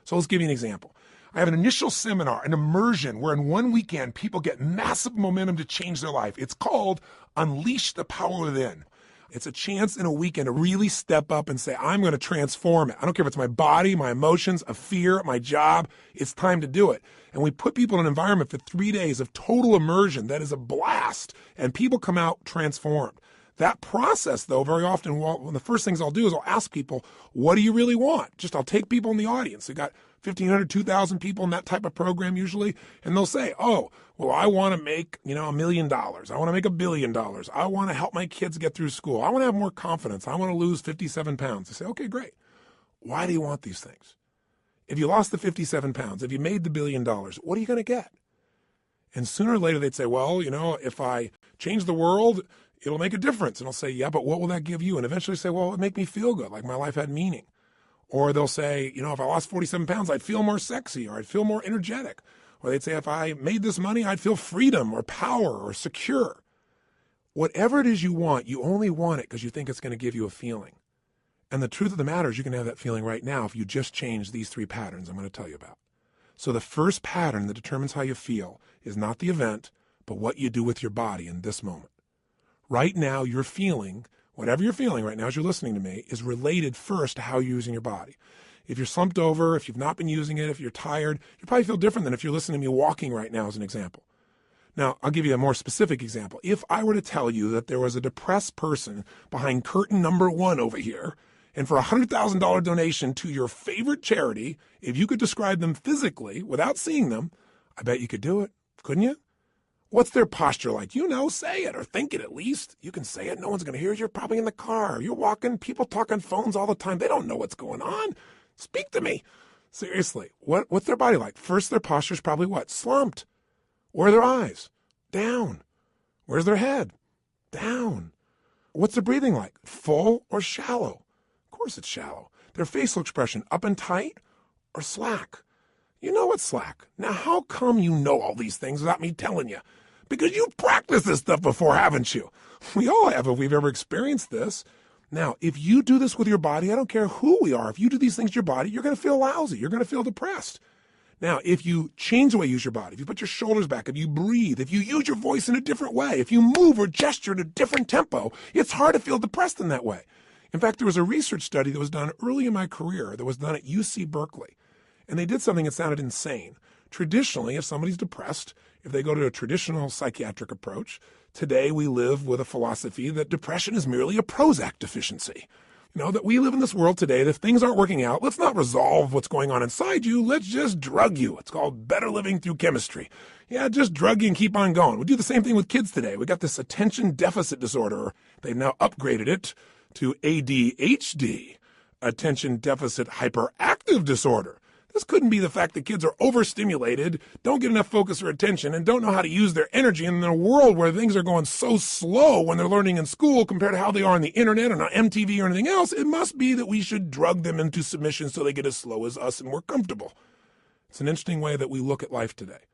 So let's give you an example. I have an initial seminar, an immersion, where in one weekend, people get massive momentum to change their life. It's called Unleash the Power Within. It's a chance in a weekend to really step up and say, I'm going to transform it. I don't care if it's my body, my emotions, a fear, my job. It's time to do it. And we put people in an environment for 3 days of total immersion that is a blast, and people come out transformed. That process, though, very often, one of the first things I'll do is I'll ask people, what do you really want? I'll take people in the audience. We got 1,500, 2,000 people in that type of program usually, and they'll say, oh, well, I want to make, $1 million. I want to make $1 billion. I want to help my kids get through school. I want to have more confidence. I want to lose 57 pounds. I say, okay, great. Why do you want these things? If you lost the 57 pounds, if you made the $1 billion, what are you going to get? And sooner or later they'd say, well, if I change the world, it'll make a difference. And I'll say, yeah, but what will that give you? And eventually say, well, it'll make me feel good, like my life had meaning. Or they'll say, if I lost 47 pounds, I'd feel more sexy, or I'd feel more energetic. Or they'd say, if I made this money, I'd feel freedom or power or secure. Whatever it is you want, you only want it because you think it's going to give you a feeling. And the truth of the matter is you can have that feeling right now if you just change these 3 patterns I'm going to tell you about. So the first pattern that determines how you feel is not the event, but what you do with your body in this moment. Right now, you're feeling, whatever you're feeling right now as you're listening to me, is related first to how you're using your body. If you're slumped over, if you've not been using it, if you're tired, you probably feel different than if you're listening to me walking right now as an example. Now, I'll give you a more specific example. If I were to tell you that there was a depressed person behind curtain number 1 over here, and for a $100,000 donation to your favorite charity, if you could describe them physically without seeing them, I bet you could do it, couldn't you? What's their posture like? You know, say it or think it at least. You can say it. No one's going to hear it. You're probably in the car. You're walking. People talk on phones all the time. They don't know what's going on. Speak to me. Seriously, what's their body like? First, their posture's probably what? Slumped. Where are their eyes? Down. Where's their head? Down. What's their breathing like? Full or shallow? Of course it's shallow. Their facial expression, up and tight or slack? You know it's slack. Now, how come you know all these things without me telling you? Because you've practiced this stuff before, haven't you? We all have if we've ever experienced this. Now, if you do this with your body, I don't care who we are. If you do these things to your body, you're going to feel lousy. You're going to feel depressed. Now, if you change the way you use your body, if you put your shoulders back, if you breathe, if you use your voice in a different way, if you move or gesture at a different tempo, it's hard to feel depressed in that way. In fact, there was a research study that was done early in my career that was done at UC Berkeley. And they did something that sounded insane. Traditionally, if somebody's depressed, if they go to a traditional psychiatric approach, today we live with a philosophy that depression is merely a Prozac deficiency. You know, that we live in this world today that if things aren't working out, let's not resolve what's going on inside you. Let's just drug you. It's called better living through chemistry. Yeah, just drug you and keep on going. We do the same thing with kids today. We got this attention deficit disorder. They've now upgraded it to ADHD, attention deficit hyperactive disorder. This couldn't be the fact that kids are overstimulated, don't get enough focus or attention, and don't know how to use their energy in a world where things are going so slow when they're learning in school compared to how they are on the internet or on MTV or anything else. It must be that we should drug them into submission so they get as slow as us and we're comfortable. It's an interesting way that we look at life today.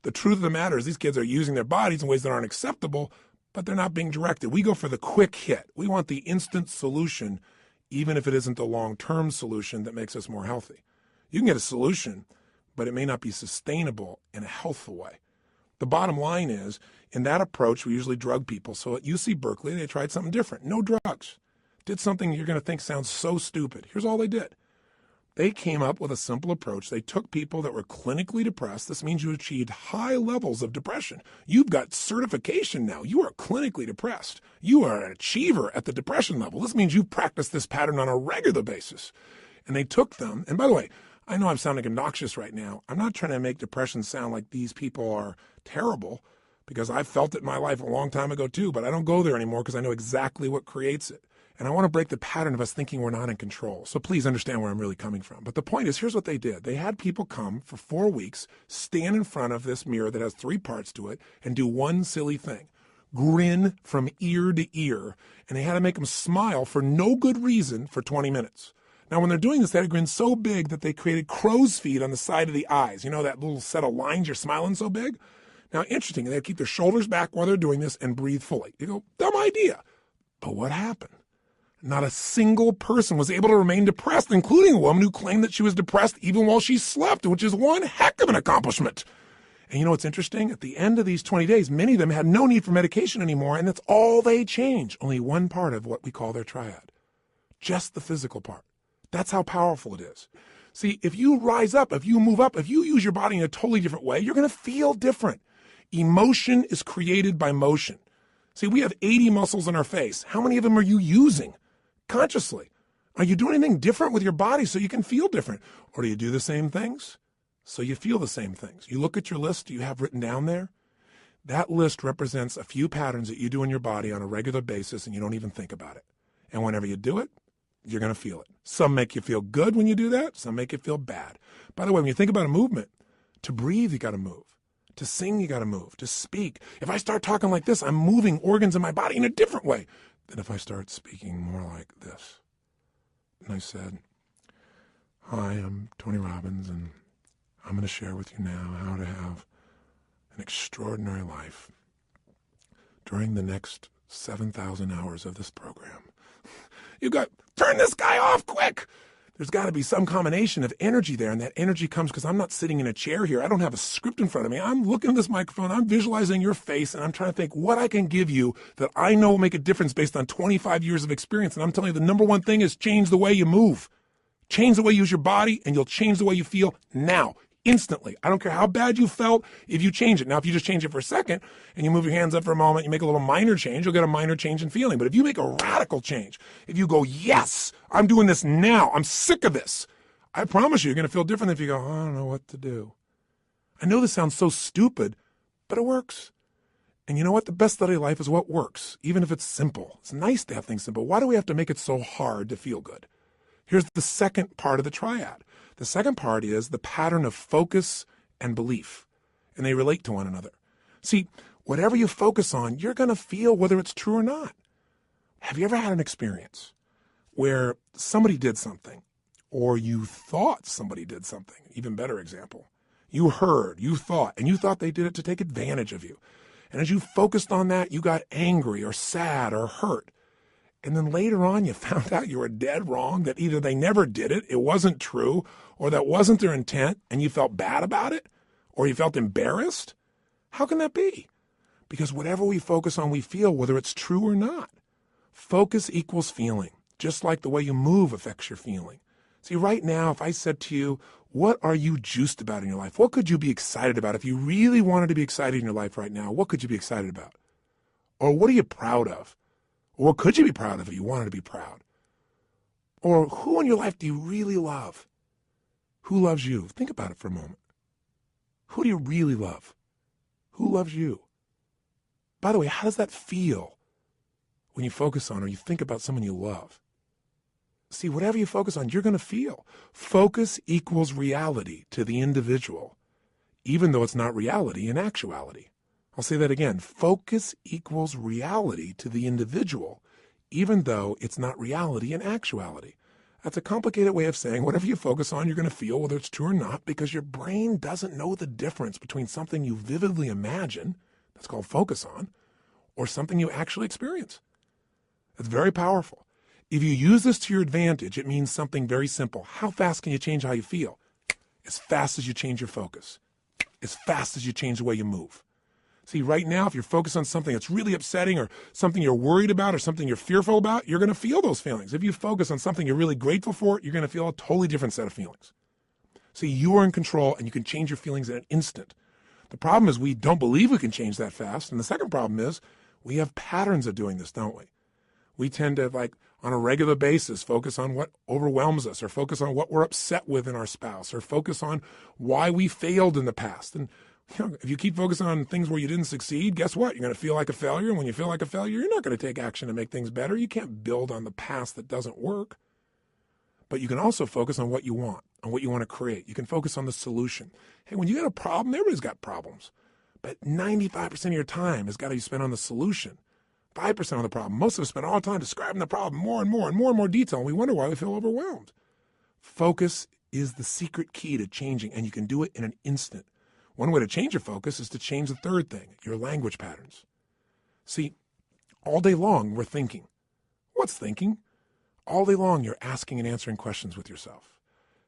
The truth of the matter is these kids are using their bodies in ways that aren't acceptable, but they're not being directed. We go for the quick hit. We want the instant solution, even if it isn't the long-term solution that makes us more healthy. You can get a solution, but it may not be sustainable in a healthful way. The bottom line is, in that approach, we usually drug people. So at UC Berkeley, they tried something different. No drugs. Did something you're going to think sounds so stupid. Here's all they did. They came up with a simple approach. They took people that were clinically depressed. This means you achieved high levels of depression. You've got certification now. You are clinically depressed. You are an achiever at the depression level. This means you practice this pattern on a regular basis. And they took them, and by the way, I know I'm sounding obnoxious right now. I'm not trying to make depression sound like these people are terrible, because I felt it in my life a long time ago too, but I don't go there anymore because I know exactly what creates it. And I want to break the pattern of us thinking we're not in control. So please understand where I'm really coming from. But the point is, here's what they did. They had people come for 4 weeks, stand in front of this mirror that has 3 parts to it, and do one silly thing. Grin from ear to ear. And they had to make them smile for no good reason for 20 minutes. Now, when they're doing this, they had a grin so big that they created crow's feet on the side of the eyes. You know, that little set of lines you're smiling so big? Now, interesting, they keep their shoulders back while they're doing this and breathe fully. You go, dumb idea. But what happened? Not a single person was able to remain depressed, including a woman who claimed that she was depressed even while she slept, which is one heck of an accomplishment. And you know what's interesting? At the end of these 20 days, many of them had no need for medication anymore, and that's all they changed. Only one part of what we call their triad. Just the physical part. That's how powerful it is. See, if you rise up, if you move up, if you use your body in a totally different way, you're going to feel different. Emotion is created by motion. See, we have 80 muscles in our face. How many of them are you using consciously? Are you doing anything different with your body so you can feel different? Or do you do the same things so you feel the same things? You look at your list you have written down there. That list represents a few patterns that you do in your body on a regular basis and you don't even think about it. And whenever you do it, you're going to feel it. Some make you feel good when you do that. Some make you feel bad. By the way, when you think about a movement, to breathe, you got to move. To sing, you got to move. To speak. If I start talking like this, I'm moving organs in my body in a different way than if I start speaking more like this. And I said, hi, I'm Tony Robbins, and I'm going to share with you now how to have an extraordinary life during the next 7,000 hours of this program. You've got, turn this guy off quick. There's got to be some combination of energy there, and that energy comes because I'm not sitting in a chair here. I don't have a script in front of me. I'm looking at this microphone. I'm visualizing your face, and I'm trying to think what I can give you that I know will make a difference based on 25 years of experience. And I'm telling you, the number one thing is change the way you move. Change the way you use your body, and you'll change the way you feel now. Instantly. I don't care how bad you felt if you change it. Now, if you just change it for a second and you move your hands up for a moment, you make a little minor change, you'll get a minor change in feeling. But if you make a radical change, if you go, yes, I'm doing this now, I'm sick of this, I promise you're going to feel different than if you go, I don't know what to do. I know this sounds so stupid, but it works. And you know what? The best study of life is what works, even if it's simple. It's nice to have things simple. Why do we have to make it so hard to feel good? Here's the second part of the triad. The second part is the pattern of focus and belief, and they relate to one another. See, whatever you focus on, you're going to feel whether it's true or not. Have you ever had an experience where somebody did something, or you thought somebody did something? Even better example. You heard, you thought, and you thought they did it to take advantage of you. And as you focused on that, you got angry or sad or hurt. And then later on, you found out you were dead wrong, that either they never did it, it wasn't true, or that wasn't their intent, and you felt bad about it, or you felt embarrassed. How can that be? Because whatever we focus on, we feel, whether it's true or not. Focus equals feeling, just like the way you move affects your feeling. See, right now, if I said to you, what are you juiced about in your life? What could you be excited about? If you really wanted to be excited in your life right now, what could you be excited about? Or what are you proud of? Or what could you be proud of if you wanted to be proud? Or who in your life do you really love? Who loves you? Think about it for a moment. Who do you really love? Who loves you? By the way, how does that feel when you focus on or you think about someone you love? See, whatever you focus on, you're going to feel. Focus equals reality to the individual, even though it's not reality in actuality. I'll say that again. Focus equals reality to the individual, even though it's not reality in actuality. That's a complicated way of saying whatever you focus on, you're going to feel, whether it's true or not, because your brain doesn't know the difference between something you vividly imagine, that's called focus on, or something you actually experience. It's very powerful. If you use this to your advantage, it means something very simple. How fast can you change how you feel? As fast as you change your focus. As fast as you change the way you move. See, right now, if you're focused on something that's really upsetting or something you're worried about or something you're fearful about, you're going to feel those feelings. If you focus on something you're really grateful for, you're going to feel a totally different set of feelings. See, you are in control and you can change your feelings in an instant. The problem is we don't believe we can change that fast. And the second problem is we have patterns of doing this, don't we? We tend to, like, on a regular basis, focus on what overwhelms us or focus on what we're upset with in our spouse or focus on why we failed in the past. And if you keep focusing on things where you didn't succeed, guess what? You're going to feel like a failure. And when you feel like a failure, you're not going to take action to make things better. You can't build on the past that doesn't work. But you can also focus on what you want, on what you want to create. You can focus on the solution. Hey, when you got a problem, everybody's got problems. But 95% of your time has got to be spent on the solution. 5% of the problem. Most of us spend all the time describing the problem more and more and more and more detail, and we wonder why we feel overwhelmed. Focus is the secret key to changing, and you can do it in an instant. One way to change your focus is to change the third thing, your language patterns. See, all day long, we're thinking. What's thinking? All day long, you're asking and answering questions with yourself.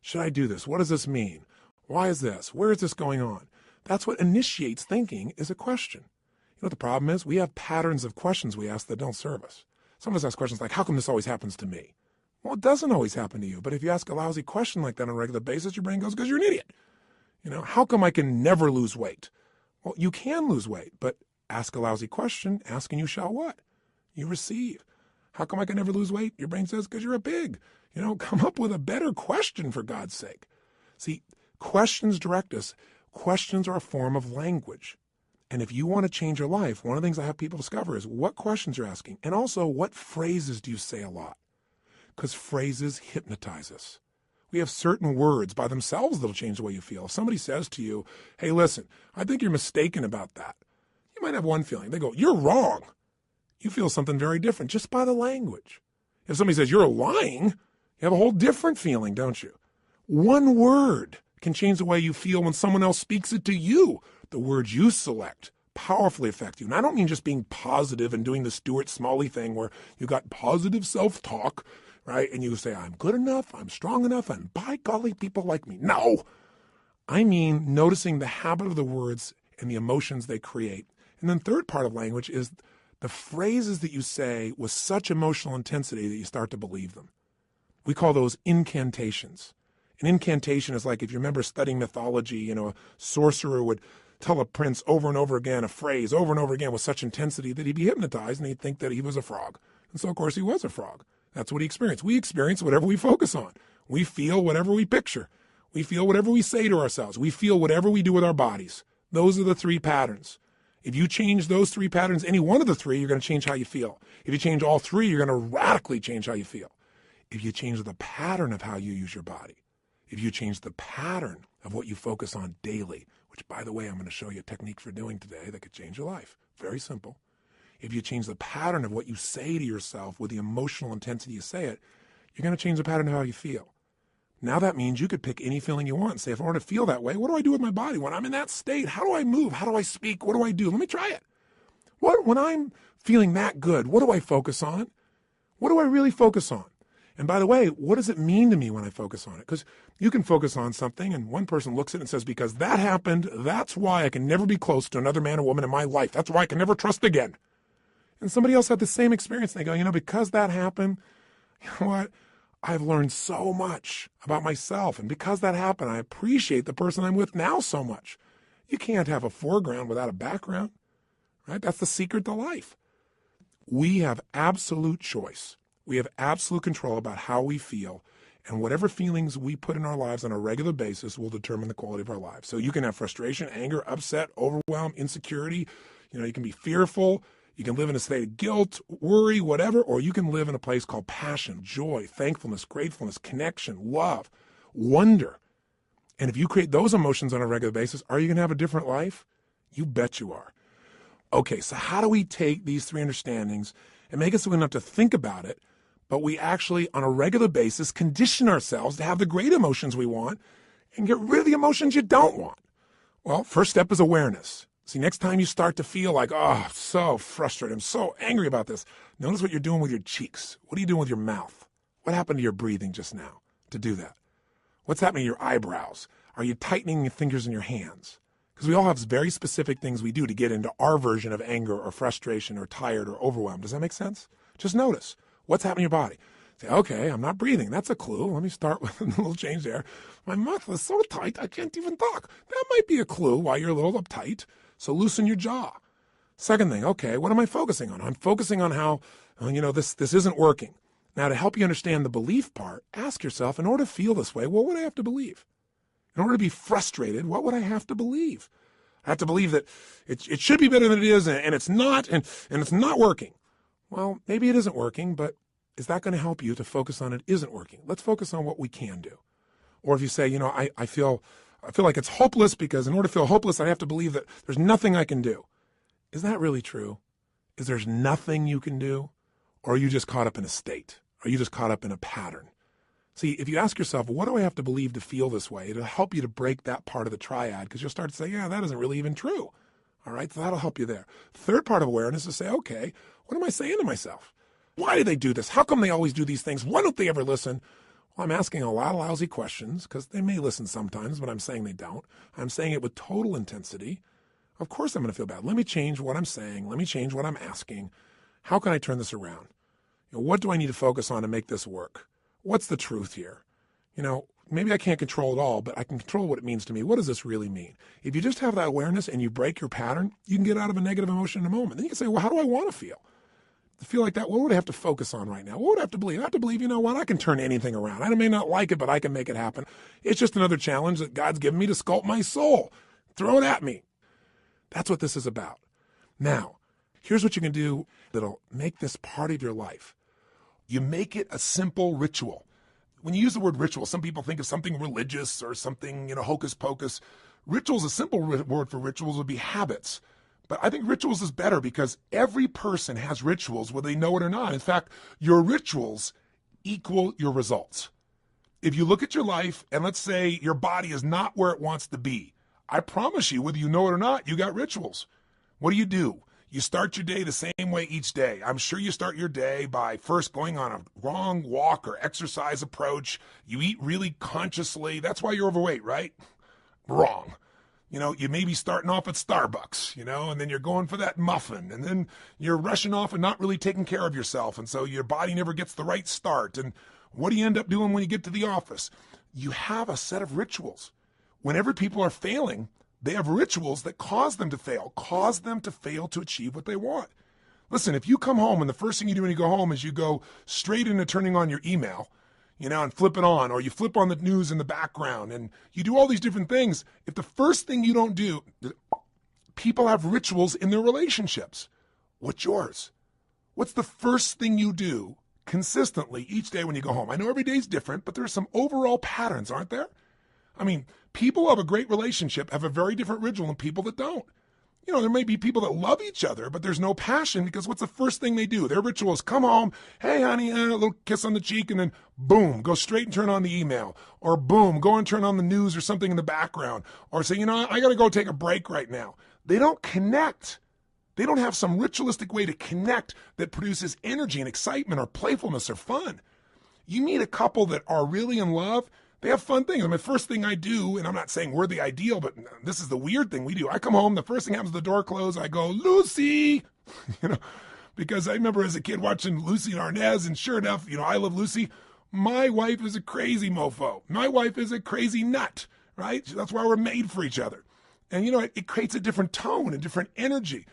Should I do this? What does this mean? Why is this? Where is this going on? That's what initiates thinking, is a question. You know what the problem is? We have patterns of questions we ask that don't serve us. Some of us ask questions like, how come this always happens to me? Well, it doesn't always happen to you. But if you ask a lousy question like that on a regular basis, your brain goes, because you're an idiot. How come I can never lose weight? Well, you can lose weight, but ask a lousy question, ask and you shall what? You receive. How come I can never lose weight? Your brain says, because you're a pig. Come up with a better question, for God's sake. See, questions direct us. Questions are a form of language. And if you want to change your life, one of the things I have people discover is what questions you're asking. And also, what phrases do you say a lot? Because phrases hypnotize us. We have certain words by themselves that'll change the way you feel. If somebody says to you, hey, listen, I think you're mistaken about that. You might have one feeling. They go, you're wrong. You feel something very different just by the language. If somebody says you're lying, you have a whole different feeling, don't you? One word can change the way you feel when someone else speaks it to you. The words you select powerfully affect you. And I don't mean just being positive and doing the Stuart Smalley thing where you got positive self-talk, right? And you say, I'm good enough, I'm strong enough, and by golly, people like me. No, I mean noticing the habit of the words and the emotions they create. And then third part of language is the phrases that you say with such emotional intensity that you start to believe them. We call those incantations. An incantation is like, if you remember studying mythology, a sorcerer would tell a prince over and over again a phrase over and over again with such intensity that he'd be hypnotized and he'd think that he was a frog. And so, of course, he was a frog. That's what he experienced. We experience whatever we focus on. We feel whatever we picture. We feel whatever we say to ourselves. We feel whatever we do with our bodies. Those are the three patterns. If you change those three patterns, any one of the three, you're going to change how you feel. If you change all three, you're going to radically change how you feel. If you change the pattern of how you use your body, if you change the pattern of what you focus on daily, which, by the way, I'm going to show you a technique for doing today that could change your life. Very simple. If you change the pattern of what you say to yourself with the emotional intensity you say it, you're going to change the pattern of how you feel. Now that means you could pick any feeling you want and say, if I want to feel that way, what do I do with my body? When I'm in that state, how do I move? How do I speak? What do I do? Let me try it. When I'm feeling that good, what do I focus on? What do I really focus on? And by the way, what does it mean to me when I focus on it? Because you can focus on something and one person looks at it and says, because that happened, that's why I can never be close to another man or woman in my life. That's why I can never trust again. And somebody else had the same experience. And they go, because that happened, you know what? I've learned so much about myself. And because that happened, I appreciate the person I'm with now so much. You can't have a foreground without a background, right? That's the secret to life. We have absolute choice. We have absolute control about how we feel, and whatever feelings we put in our lives on a regular basis will determine the quality of our lives. So you can have frustration, anger, upset, overwhelm, insecurity. You can be fearful. You can live in a state of guilt, worry, whatever, or you can live in a place called passion, joy, thankfulness, gratefulness, connection, love, wonder. And if you create those emotions on a regular basis, are you going to have a different life? You bet you are. Okay, so how do we take these three understandings and make it so we don't have to think about it, but we actually, on a regular basis, condition ourselves to have the great emotions we want and get rid of the emotions you don't want? Well, first step is awareness. See, next time you start to feel like, I'm so frustrated, I'm so angry about this, notice what you're doing with your cheeks. What are you doing with your mouth? What happened to your breathing just now to do that? What's happening to your eyebrows? Are you tightening your fingers in your hands? Because we all have very specific things we do to get into our version of anger or frustration or tired or overwhelmed. Does that make sense? Just notice what's happening in your body. Say, okay, I'm not breathing. That's a clue. Let me start with a little change there. My mouth is so tight, I can't even talk. That might be a clue why you're a little uptight. So loosen your jaw. Second thing, okay, what am I focusing on? I'm focusing on how, this isn't working. Now, to help you understand the belief part, ask yourself, in order to feel this way, what would I have to believe? In order to be frustrated, what would I have to believe? I have to believe that it should be better than it is, and it's not, and it's not working. Well, maybe it isn't working, but is that going to help you to focus on it isn't working? Let's focus on what we can do. Or if you say, I feel like it's hopeless because in order to feel hopeless, I have to believe that there's nothing I can do. Is that really true? Is there's nothing you can do? Or are you just caught up in a state? Are you just caught up in a pattern? See, if you ask yourself, what do I have to believe to feel this way? It'll help you to break that part of the triad because you'll start to say, yeah, that isn't really even true. All right, so that'll help you there. Third part of awareness is to say, okay, what am I saying to myself? Why do they do this? How come they always do these things? Why don't they ever listen? Well, I'm asking a lot of lousy questions because they may listen sometimes, but I'm saying they don't. I'm saying it with total intensity. Of course I'm going to feel bad. Let me change what I'm saying. Let me change what I'm asking. How can I turn this around? What do I need to focus on to make this work? What's the truth here? Maybe I can't control it all, but I can control what it means to me. What does this really mean? If you just have that awareness and you break your pattern, you can get out of a negative emotion in a moment. Then you can say, well, how do I want to feel? To feel like that, what would I have to focus on right now? What would I have to believe? I have to believe, I can turn anything around. I may not like it, but I can make it happen. It's just another challenge that God's given me to sculpt my soul. Throw it at me. That's what this is about. Now, here's what you can do that'll make this part of your life. You make it a simple ritual. When you use the word ritual, some people think of something religious or something, hocus pocus. Rituals, a simple word for rituals would be habits. But I think rituals is better because every person has rituals, whether they know it or not. In fact, your rituals equal your results. If you look at your life and let's say your body is not where it wants to be, I promise you, whether you know it or not, you got rituals. What do? You start your day the same way each day. I'm sure you start your day by first going on a wrong walk or exercise approach. You eat really consciously. That's why you're overweight, right? Wrong. You may be starting off at Starbucks, and then you're going for that muffin, and then you're rushing off and not really taking care of yourself, and so your body never gets the right start. And what do you end up doing when you get to the office? You have a set of rituals. Whenever people are failing, they have rituals that cause them to fail to achieve what they want. Listen, if you come home and the first thing you do when you go home is you go straight into turning on your email, and flip it on, or you flip on the news in the background, and you do all these different things. If the first thing you don't do, people have rituals in their relationships. What's yours? What's the first thing you do consistently each day when you go home? I know every day's different, but there's some overall patterns, aren't there? I mean, people who have a great relationship have a very different ritual than people that don't. There may be people that love each other, but there's no passion because what's the first thing they do? Their ritual is come home, hey, honey, a little kiss on the cheek, and then boom, go straight and turn on the email. Or boom, go and turn on the news or something in the background. Or say, I got to go take a break right now. They don't connect. They don't have some ritualistic way to connect that produces energy and excitement or playfulness or fun. You meet a couple that are really in love, they have fun things. The first thing I do, and I'm not saying we're the ideal, but this is the weird thing we do. I come home, the first thing happens, the door closed, I go, Lucy, because I remember as a kid watching Lucy and Arnaz, and sure enough, I love Lucy. My wife is a crazy mofo. My wife is a crazy nut, right? That's why we're made for each other. And it creates a different tone and different energy.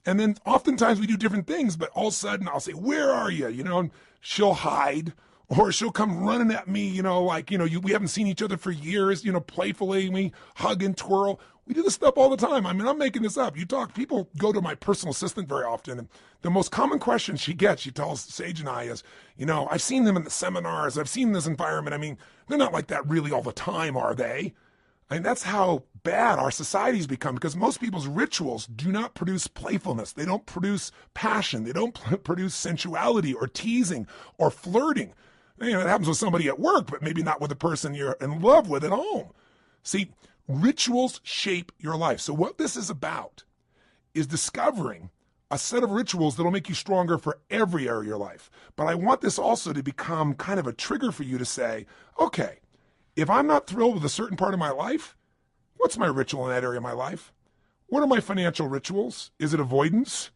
And then oftentimes we do different things, but all of a sudden I'll say, where are you? And she'll hide. Or she'll come running at me, we haven't seen each other for years, playfully, we hug and twirl. We do this stuff all the time. I'm making this up. People go to my personal assistant very often, and the most common question she gets, she tells Sage and I is, I've seen them in the seminars, I've seen this environment. They're not like that really all the time, are they? That's how bad our society's become, because most people's rituals do not produce playfulness. They don't produce passion. They don't produce sensuality or teasing or flirting. It happens with somebody at work, but maybe not with the person you're in love with at home. See, rituals shape your life. So what this is about is discovering a set of rituals that'll make you stronger for every area of your life. But I want this also to become kind of a trigger for you to say, okay, if I'm not thrilled with a certain part of my life, what's my ritual in that area of my life? What are my financial rituals? Is it avoidance?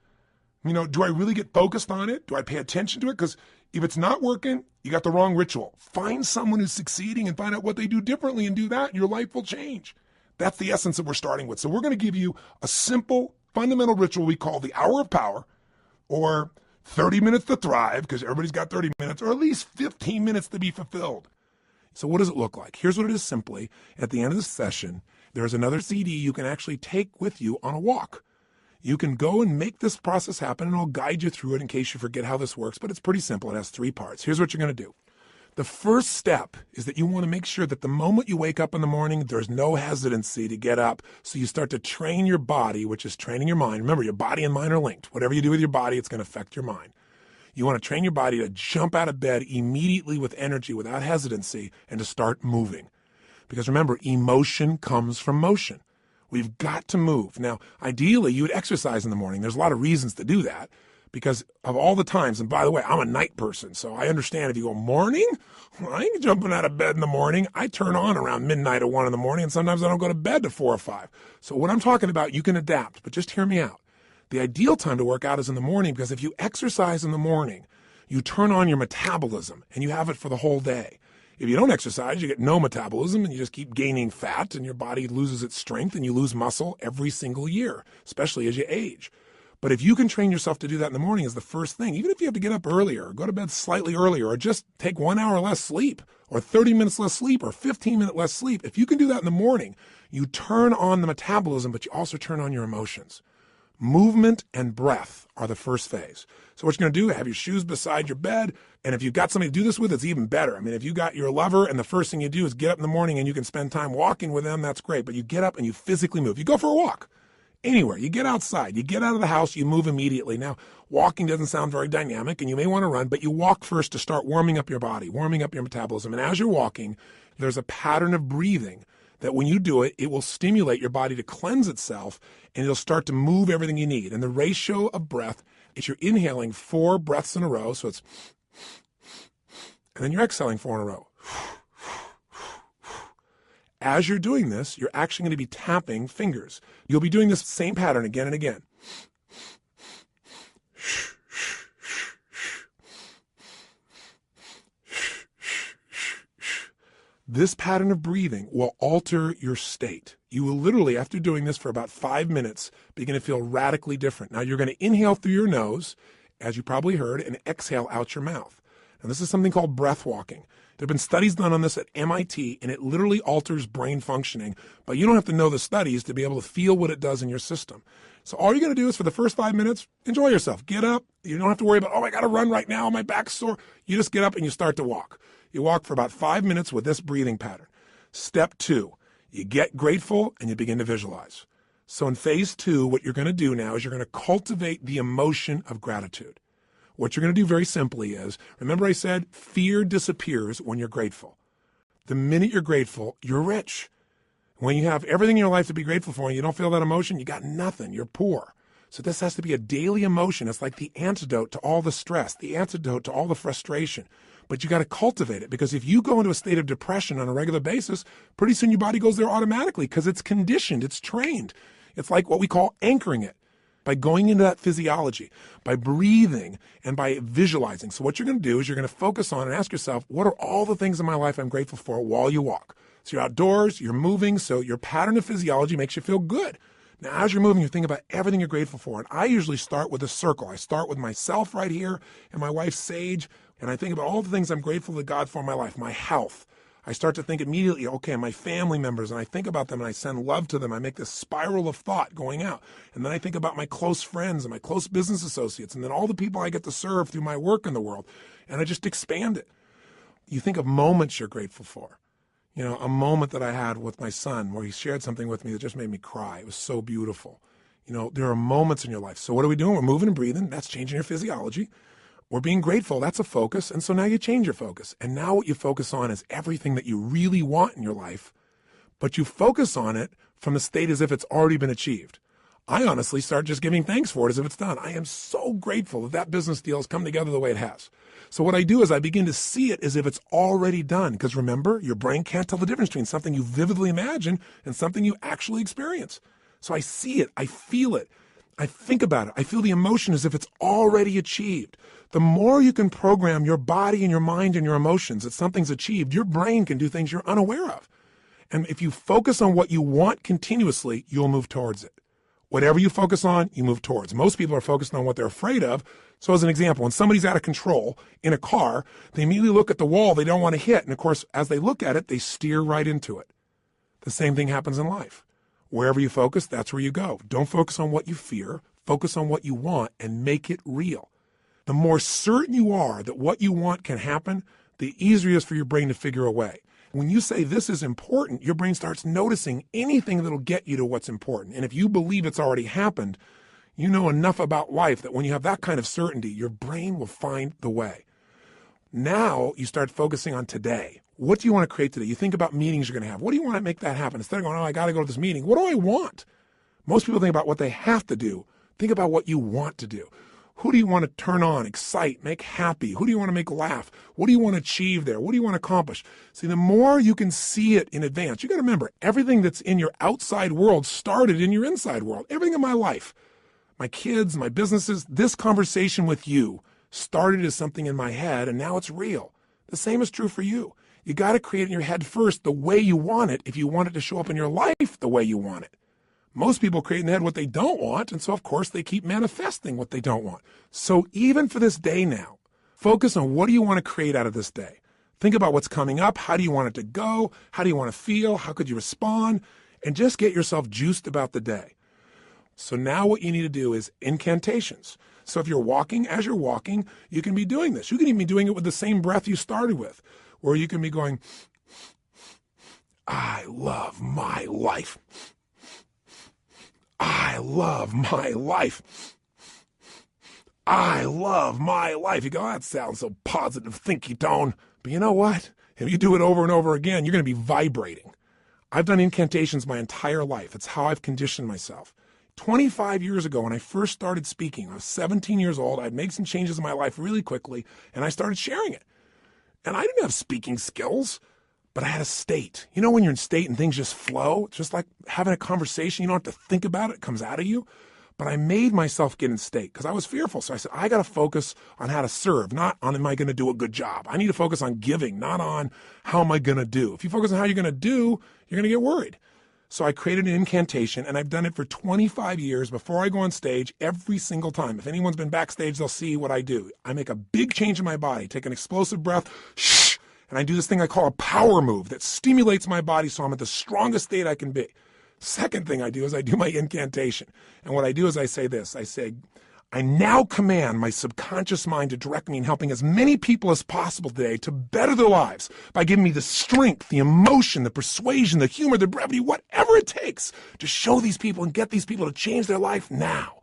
Do I really get focused on it? Do I pay attention to it? Because if it's not working, you got the wrong ritual. Find someone who's succeeding and find out what they do differently and do that, and your life will change. That's the essence that we're starting with. So we're going to give you a simple, fundamental ritual we call the hour of power, or 30 minutes to thrive, because everybody's got 30 minutes, or at least 15 minutes to be fulfilled. So what does it look like? Here's what it is simply. At the end of the session, there's another CD you can actually take with you on a walk. You can go and make this process happen, and I'll guide you through it in case you forget how this works, but it's pretty simple. It has 3 parts. Here's what you're going to do. The first step is that you want to make sure that the moment you wake up in the morning, there's no hesitancy to get up. So you start to train your body, which is training your mind. Remember, your body and mind are linked. Whatever you do with your body, it's going to affect your mind. You want to train your body to jump out of bed immediately with energy, without hesitancy, and to start moving. Because remember, emotion comes from motion. We've got to move. Now, ideally, you would exercise in the morning. There's a lot of reasons to do that because of all the times. And by the way, I'm a night person, so I understand if you go morning, I ain't jumping out of bed in the morning. I turn on around midnight or 1 in the morning, and sometimes I don't go to bed to 4 or 5. So what I'm talking about, you can adapt, but just hear me out. The ideal time to work out is in the morning, because if you exercise in the morning, you turn on your metabolism and you have it for the whole day. If you don't exercise, you get no metabolism and you just keep gaining fat and your body loses its strength and you lose muscle every single year, especially as you age. But if you can train yourself to do that in the morning as the first thing, even if you have to get up earlier, or go to bed slightly earlier, or just take 1 hour less sleep, or 30 minutes less sleep, or 15 minutes less sleep, if you can do that in the morning, you turn on the metabolism, but you also turn on your emotions. Movement and breath are the first phase. So what you're going to do, have your shoes beside your bed, and if you've got somebody to do this with, it's even better. If you got your lover and the first thing you do is get up in the morning and you can spend time walking with them, that's great. But you get up and you physically move. You go for a walk. Anywhere. You get outside. You get out of the house. You move immediately. Now, walking doesn't sound very dynamic, and you may want to run, but you walk first to start warming up your body, warming up your metabolism. And as you're walking, there's a pattern of breathing that when you do it, it will stimulate your body to cleanse itself, and it'll start to move everything you need. And the ratio of breath is you're inhaling 4 breaths in a row, so it's, and then you're exhaling 4 in a row. As you're doing this, you're actually going to be tapping fingers. You'll be doing this same pattern again and again. This pattern of breathing will alter your state. You will literally, after doing this for about 5 minutes, begin to feel radically different. Now, you're going to inhale through your nose, as you probably heard, and exhale out your mouth. Now, this is something called breath walking. There have been studies done on this at MIT, and it literally alters brain functioning. But you don't have to know the studies to be able to feel what it does in your system. So all you're going to do is for the first 5 minutes, enjoy yourself. Get up. You don't have to worry about, oh, I got to run right now. My back's sore. You just get up and you start to walk. You walk for about 5 minutes with this breathing pattern. Step 2, you get grateful and you begin to visualize. So in phase 2, what you're going to do now is you're going to cultivate the emotion of gratitude. What you're going to do very simply is, remember I said fear disappears when you're grateful. The minute you're grateful, you're rich. When you have everything in your life to be grateful for and you don't feel that emotion, you got nothing. You're poor. So this has to be a daily emotion. It's like the antidote to all the stress, the antidote to all the frustration. But you got to cultivate it, because if you go into a state of depression on a regular basis, pretty soon your body goes there automatically because it's conditioned, it's trained. It's like what we call anchoring it. By going into that physiology, by breathing, and by visualizing. So what you're going to do is you're going to focus on and ask yourself, what are all the things in my life I'm grateful for while you walk? So you're outdoors, you're moving, so your pattern of physiology makes you feel good. Now, as you're moving, you think about everything you're grateful for. And I usually start with a circle. I start with myself right here and my wife, Sage, and I think about all the things I'm grateful to God for in my life, my health. I start to think immediately, okay, my family members, and I think about them and I send love to them. I make this spiral of thought going out. And then I think about my close friends and my close business associates, and then all the people I get to serve through my work in the world. And I just expand it. You think of moments you're grateful for. You know, a moment that I had with my son where he shared something with me that just made me cry. It was so beautiful. You know, there are moments in your life. So what are we doing? We're moving and breathing. That's changing your physiology. We're being grateful. That's a focus. And so now you change your focus. And now what you focus on is everything that you really want in your life, but you focus on it from the state as if it's already been achieved. I honestly start just giving thanks for it as if it's done. I am so grateful that that business deal has come together the way it has. So what I do is I begin to see it as if it's already done. Because remember, your brain can't tell the difference between something you vividly imagine and something you actually experience. So I see it. I feel it. I think about it. I feel the emotion as if it's already achieved. The more you can program your body and your mind and your emotions that something's achieved, your brain can do things you're unaware of. And if you focus on what you want continuously, you'll move towards it. Whatever you focus on, you move towards. Most people are focused on what they're afraid of. So as an example, when somebody's out of control in a car, they immediately look at the wall they don't want to hit. And of course, as they look at it, they steer right into it. The same thing happens in life. Wherever you focus, that's where you go. Don't focus on what you fear. Focus on what you want and make it real. The more certain you are that what you want can happen, the easier it is for your brain to figure a way. When you say this is important, your brain starts noticing anything that'll get you to what's important. And if you believe it's already happened, you know enough about life that when you have that kind of certainty, your brain will find the way. Now you start focusing on today. What do you want to create today? You think about meetings you're going to have. What do you want to make that happen? Instead of going, oh, I got to go to this meeting. What do I want? Most people think about what they have to do. Think about what you want to do. Who do you want to turn on, excite, make happy? Who do you want to make laugh? What do you want to achieve there? What do you want to accomplish? See, the more you can see it in advance, you got to remember, everything that's in your outside world started in your inside world. Everything in my life, my kids, my businesses, this conversation with you started as something in my head, and now it's real. The same is true for you. You got to create in your head first the way you want it if you want it to show up in your life the way you want it. Most people create in their head what they don't want, and so, of course, they keep manifesting what they don't want. So even for this day now, focus on what do you want to create out of this day. Think about what's coming up. How do you want it to go? How do you want to feel? How could you respond? And just get yourself juiced about the day. So now what you need to do is incantations. So if you're walking, as you're walking, you can be doing this. You can even be doing it with the same breath you started with, where you can be going, I love my life. I love my life. I love my life. You go, that sounds so positive, thinky tone. But you know what? If you do it over and over again, you're going to be vibrating. I've done incantations my entire life. It's how I've conditioned myself. 25 years ago, when I first started speaking, I was 17 years old. I'd made some changes in my life really quickly, and I started sharing it. And I didn't have speaking skills, but I had a state. You know, when you're in state and things just flow, it's just like having a conversation. You don't have to think about it. It comes out of you. But I made myself get in state because I was fearful. So I said, I got to focus on how to serve, not on am I going to do a good job. I need to focus on giving, not on how am I going to do. If you focus on how you're going to do, you're going to get worried. So I created an incantation, and I've done it for 25 years before I go on stage every single time. If anyone's been backstage, they'll see what I do. I make a big change in my body, take an explosive breath, shh, and I do this thing I call a power move that stimulates my body so I'm at the strongest state I can be. Second thing I do is I do my incantation. And what I do is I say this. I say, I now command my subconscious mind to direct me in helping as many people as possible today to better their lives by giving me the strength, the emotion, the persuasion, the humor, the brevity, whatever it takes to show these people and get these people to change their life now.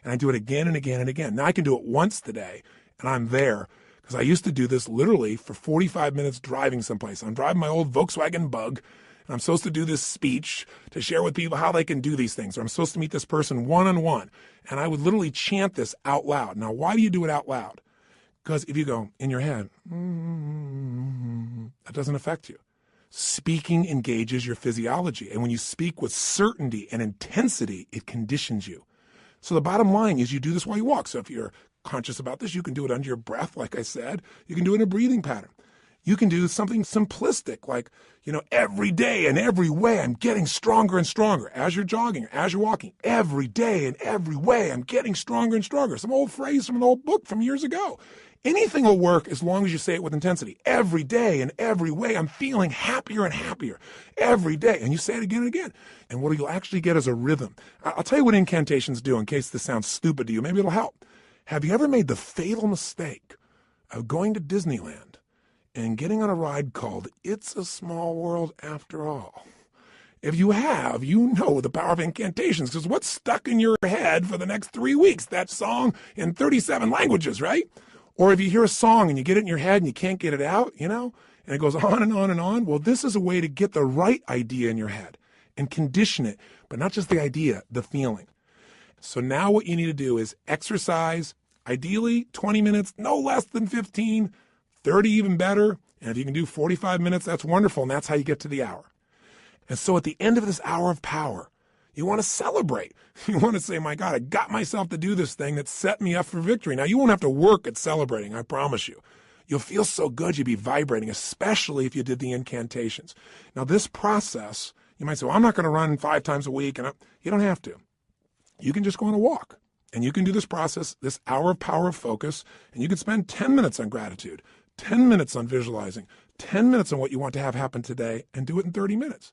And I do it again and again and again. Now I can do it once today, and I'm there. Because I used to do this literally for 45 minutes driving someplace. I'm driving my old Volkswagen Bug, and I'm supposed to do this speech to share with people how they can do these things. Or I'm supposed to meet this person one-on-one. And I would literally chant this out loud. Now, why do you do it out loud? Because if you go in your head, that doesn't affect you. Speaking engages your physiology. And when you speak with certainty and intensity, it conditions you. So the bottom line is you do this while you walk. So if you're conscious about this, you can do it under your breath, like I said. You can do it in a breathing pattern. You can do something simplistic, like, every day and every way I'm getting stronger and stronger. As you're jogging, as you're walking, every day and every way I'm getting stronger and stronger. Some old phrase from an old book from years ago. Anything will work as long as you say it with intensity. Every day and every way I'm feeling happier and happier. Every day. And you say it again and again. And what you'll actually get is a rhythm. I'll tell you what incantations do in case this sounds stupid to you. Maybe it'll help. Have you ever made the fatal mistake of going to Disneyland and getting on a ride called It's a Small World After All? If you have, you know the power of incantations, because what's stuck in your head for the next 3 weeks? That song in 37 languages, right? Or if you hear a song and you get it in your head and you can't get it out, and it goes on and on and on. Well, this is a way to get the right idea in your head and condition it, but not just the idea, the feeling. So now what you need to do is exercise, ideally 20 minutes, no less than 15, 30 even better. And if you can do 45 minutes, that's wonderful. And that's how you get to the hour. And so at the end of this hour of power, you want to celebrate. You want to say, my God, I got myself to do this thing that set me up for victory. Now, you won't have to work at celebrating, I promise you. You'll feel so good, you'll be vibrating, especially if you did the incantations. Now, this process, you might say, well, I'm not going to run 5 times a week. And you don't have to. You can just go on a walk. And you can do this process, this hour of power of focus, and you can spend 10 minutes on gratitude, 10 minutes on visualizing, 10 minutes on what you want to have happen today, and do it in 30 minutes.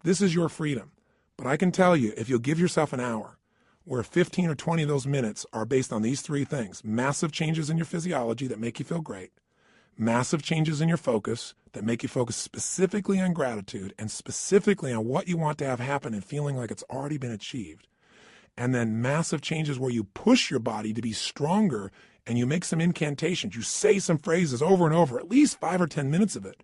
This is your freedom. But I can tell you, if you'll give yourself an hour, where 15 or 20 of those minutes are based on these 3 things: massive changes in your physiology that make you feel great, massive changes in your focus that make you focus specifically on gratitude and specifically on what you want to have happen and feeling like it's already been achieved, and then massive changes where you push your body to be stronger and you make some incantations, you say some phrases over and over, at least 5 or 10 minutes of it,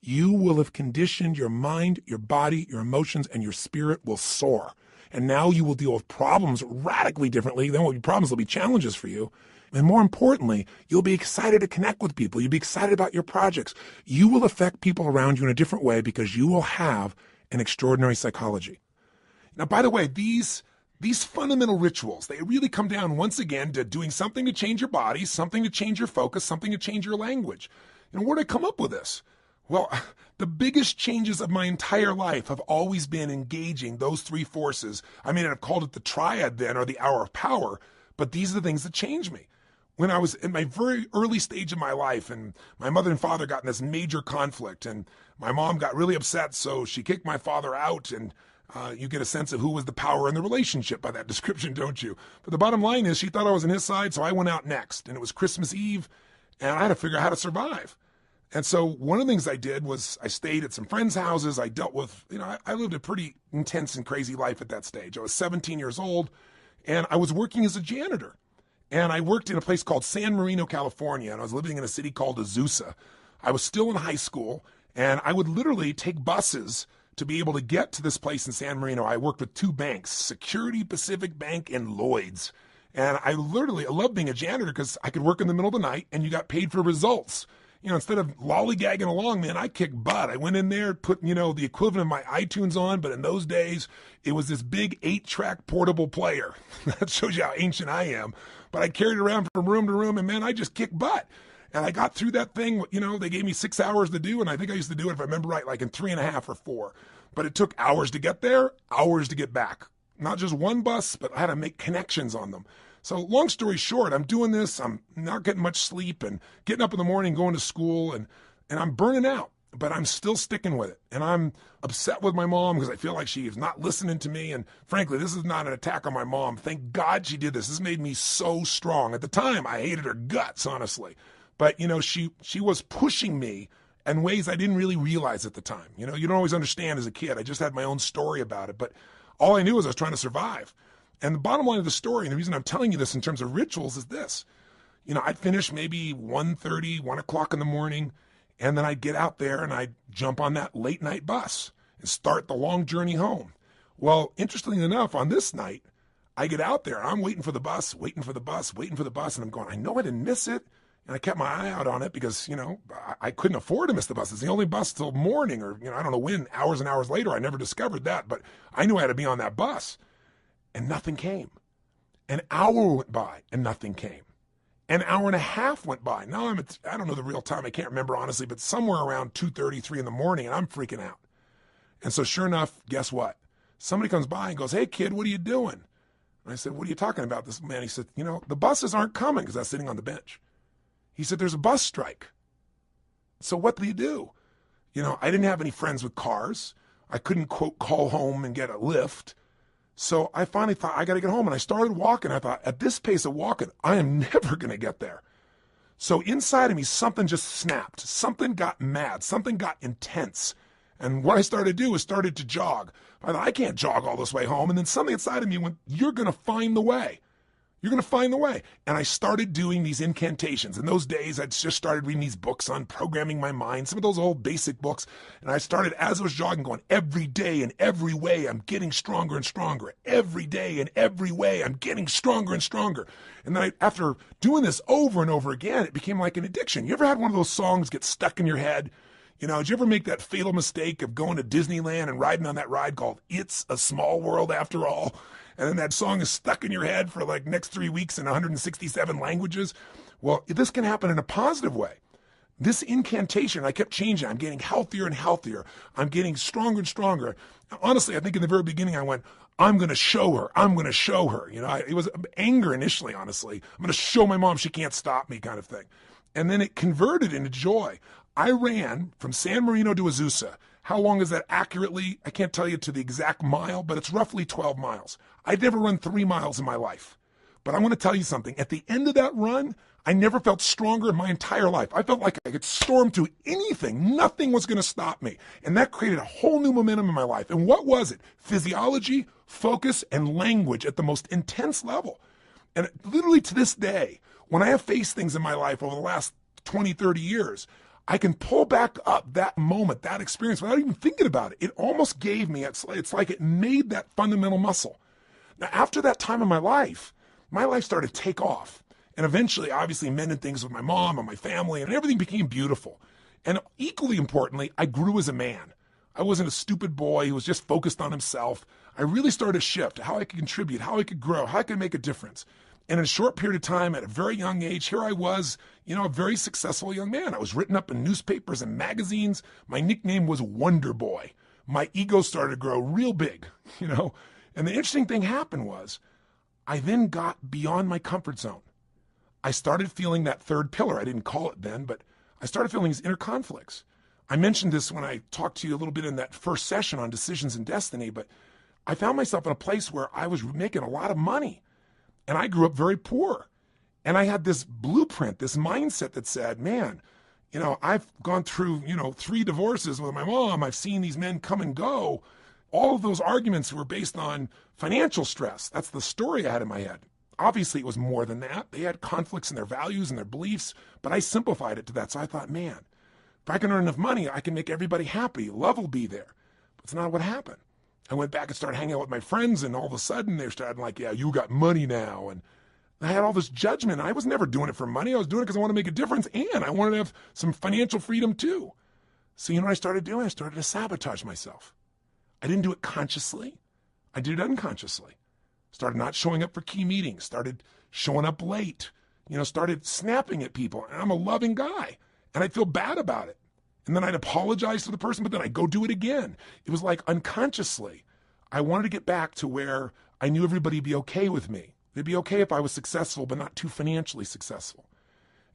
you will have conditioned your mind, your body, your emotions, and your spirit will soar. And now you will deal with problems radically differently. There won't be problems, there'll be challenges for you. And more importantly, you'll be excited to connect with people. You'll be excited about your projects. You will affect people around you in a different way because you will have an extraordinary psychology. Now, by the way, these fundamental rituals, they really come down once again to doing something to change your body, something to change your focus, something to change your language. Where did I come up with this? Well, the biggest changes of my entire life have always been engaging those 3 forces. I mean, I've called it the triad then, or the hour of power, but these are the things that changed me. When I was in my very early stage of my life, and my mother and father got in this major conflict, and my mom got really upset, so she kicked my father out, and you get a sense of who was the power in the relationship by that description, don't you? But the bottom line is she thought I was on his side, so I went out next, and it was Christmas Eve, and I had to figure out how to survive. And so one of the things I did was I stayed at some friends' houses. I dealt with, I lived a pretty intense and crazy life at that stage. I was 17 years old, and I was working as a janitor. And I worked in a place called San Marino, California, and I was living in a city called Azusa. I was still in high school, and I would literally take buses to be able to get to this place in San Marino. I worked with two banks, Security Pacific Bank and Lloyd's. And I love being a janitor because I could work in the middle of the night and you got paid for results. Instead of lollygagging along, man, I kicked butt. I went in there, put, the equivalent of my iTunes on, but in those days, it was this big 8-track portable player. That shows you how ancient I am. But I carried it around from room to room, and man, I just kicked butt. And I got through that thing, they gave me 6 hours to do, and I think I used to do it, if I remember right, like in 3.5 or 4. But it took hours to get there, hours to get back. Not just one bus, but I had to make connections on them. So long story short, I'm doing this, I'm not getting much sleep and getting up in the morning, going to school, and I'm burning out, but I'm still sticking with it. And I'm upset with my mom because I feel like she is not listening to me. And frankly, this is not an attack on my mom. Thank God she did this. This made me so strong. At the time, I hated her guts, honestly. But, she was pushing me in ways I didn't really realize at the time. You don't always understand as a kid. I just had my own story about it. But all I knew was I was trying to survive. And the bottom line of the story, and the reason I'm telling you this in terms of rituals is this. I'd finish maybe 1:30, 1 o'clock in the morning, and then I'd get out there and I'd jump on that late night bus and start the long journey home. Well, interestingly enough, on this night, I get out there. I'm waiting for the bus, and I'm going, I know I didn't miss it. And I kept my eye out on it because, I couldn't afford to miss the bus. It's the only bus till morning or, I don't know when, hours and hours later. I never discovered that, but I knew I had to be on that bus. And nothing came. An hour went by and nothing came. An hour and a half went by. Now I don't know the real time. I can't remember honestly, but somewhere around 2:30, 3 in the morning, and I'm freaking out. And so sure enough, guess what? Somebody comes by and goes, "Hey kid, what are you doing?" And I said, "What are you talking about?" This man, he said, "The buses aren't coming," because I was sitting on the bench. He said, "There's a bus strike." So what do you do? I didn't have any friends with cars. I couldn't, quote, call home and get a lift. So I finally thought, I got to get home. And I started walking. I thought, at this pace of walking, I am never going to get there. So inside of me, something just snapped. Something got mad. Something got intense. And what I started to do is started to jog. I thought, I can't jog all this way home. And then something inside of me went, you're going to find the way. You're going to find the way. And I started doing these incantations. In those days, I'd just started reading these books on programming my mind, some of those old basic books. And I started, as I was jogging, going, every day in every way, I'm getting stronger and stronger. Every day in every way, I'm getting stronger and stronger. And then after doing this over and over again, it became like an addiction. You ever had one of those songs get stuck in your head? Did you ever make that fatal mistake of going to Disneyland and riding on that ride called It's a Small World After All? And then that song is stuck in your head for like next 3 weeks in 167 languages. Well, this can happen in a positive way. This incantation, I kept changing. I'm getting healthier and healthier. I'm getting stronger and stronger. Honestly, I think in the very beginning I went, I'm going to show her. I'm going to show her. It was anger initially, honestly. I'm going to show my mom she can't stop me kind of thing. And then it converted into joy. I ran from San Marino to Azusa. How long is that accurately? I can't tell you to the exact mile, but it's roughly 12 miles. I'd never run 3 miles in my life. But I want to tell you something. At the end of that run, I never felt stronger in my entire life. I felt like I could storm through anything. Nothing was going to stop me. And that created a whole new momentum in my life. And what was it? Physiology, focus, and language at the most intense level. And literally to this day, when I have faced things in my life over the last 20, 30 years, I can pull back up that moment, that experience without even thinking about it. It almost gave me, it's like it made that fundamental muscle. Now, after that time in my life started to take off. And eventually, obviously, mended things with my mom and my family, and everything became beautiful. And equally importantly, I grew as a man. I wasn't a stupid boy who was just focused on himself. I really started to shift how I could contribute, how I could grow, how I could make a difference. And in a short period of time, at a very young age, here I was, a very successful young man. I was written up in newspapers and magazines. My nickname was Wonder Boy. My ego started to grow real big, And the interesting thing happened was I then got beyond my comfort zone. I started feeling that third pillar. I didn't call it then, but I started feeling these inner conflicts. I mentioned this when I talked to you a little bit in that first session on decisions and destiny, but I found myself in a place where I was making a lot of money. And I grew up very poor. And I had this blueprint, this mindset that said, man, I've gone through, 3 divorces with my mom. I've seen these men come and go. All of those arguments were based on financial stress. That's the story I had in my head. Obviously, it was more than that. They had conflicts in their values and their beliefs, but I simplified it to that. So I thought, man, if I can earn enough money, I can make everybody happy. Love will be there. But That's not what happened. I went back and started hanging out with my friends, and all of a sudden they started like, yeah, you got money now. And I had all this judgment. I was never doing it for money. I was doing it because I wanted to make a difference, and I wanted to have some financial freedom too. So you know what I started doing? I started to sabotage myself. I didn't do it consciously. I did it unconsciously. Started not showing up for key meetings, started showing up late, started snapping at people. And I'm a loving guy, and I'd feel bad about it. And then I'd apologize to the person, but then I'd go do it again. It was like unconsciously. I wanted to get back to where I knew everybody would be okay with me. They'd be okay if I was successful, but not too financially successful.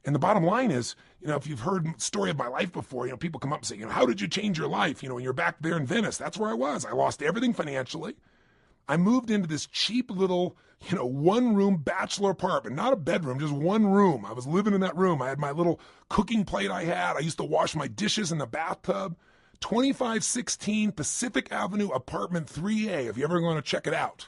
And the bottom line is, if you've heard the story of my life before, people come up and say, how did you change your life? When you're back there in Venice, that's where I was. I lost everything financially. I moved into this cheap little, one-room bachelor apartment, not a bedroom, just one room. I was living in that room. I had my little cooking plate I had. I used to wash my dishes in the bathtub. 2516 Pacific Avenue, apartment 3A, if you ever want to check it out.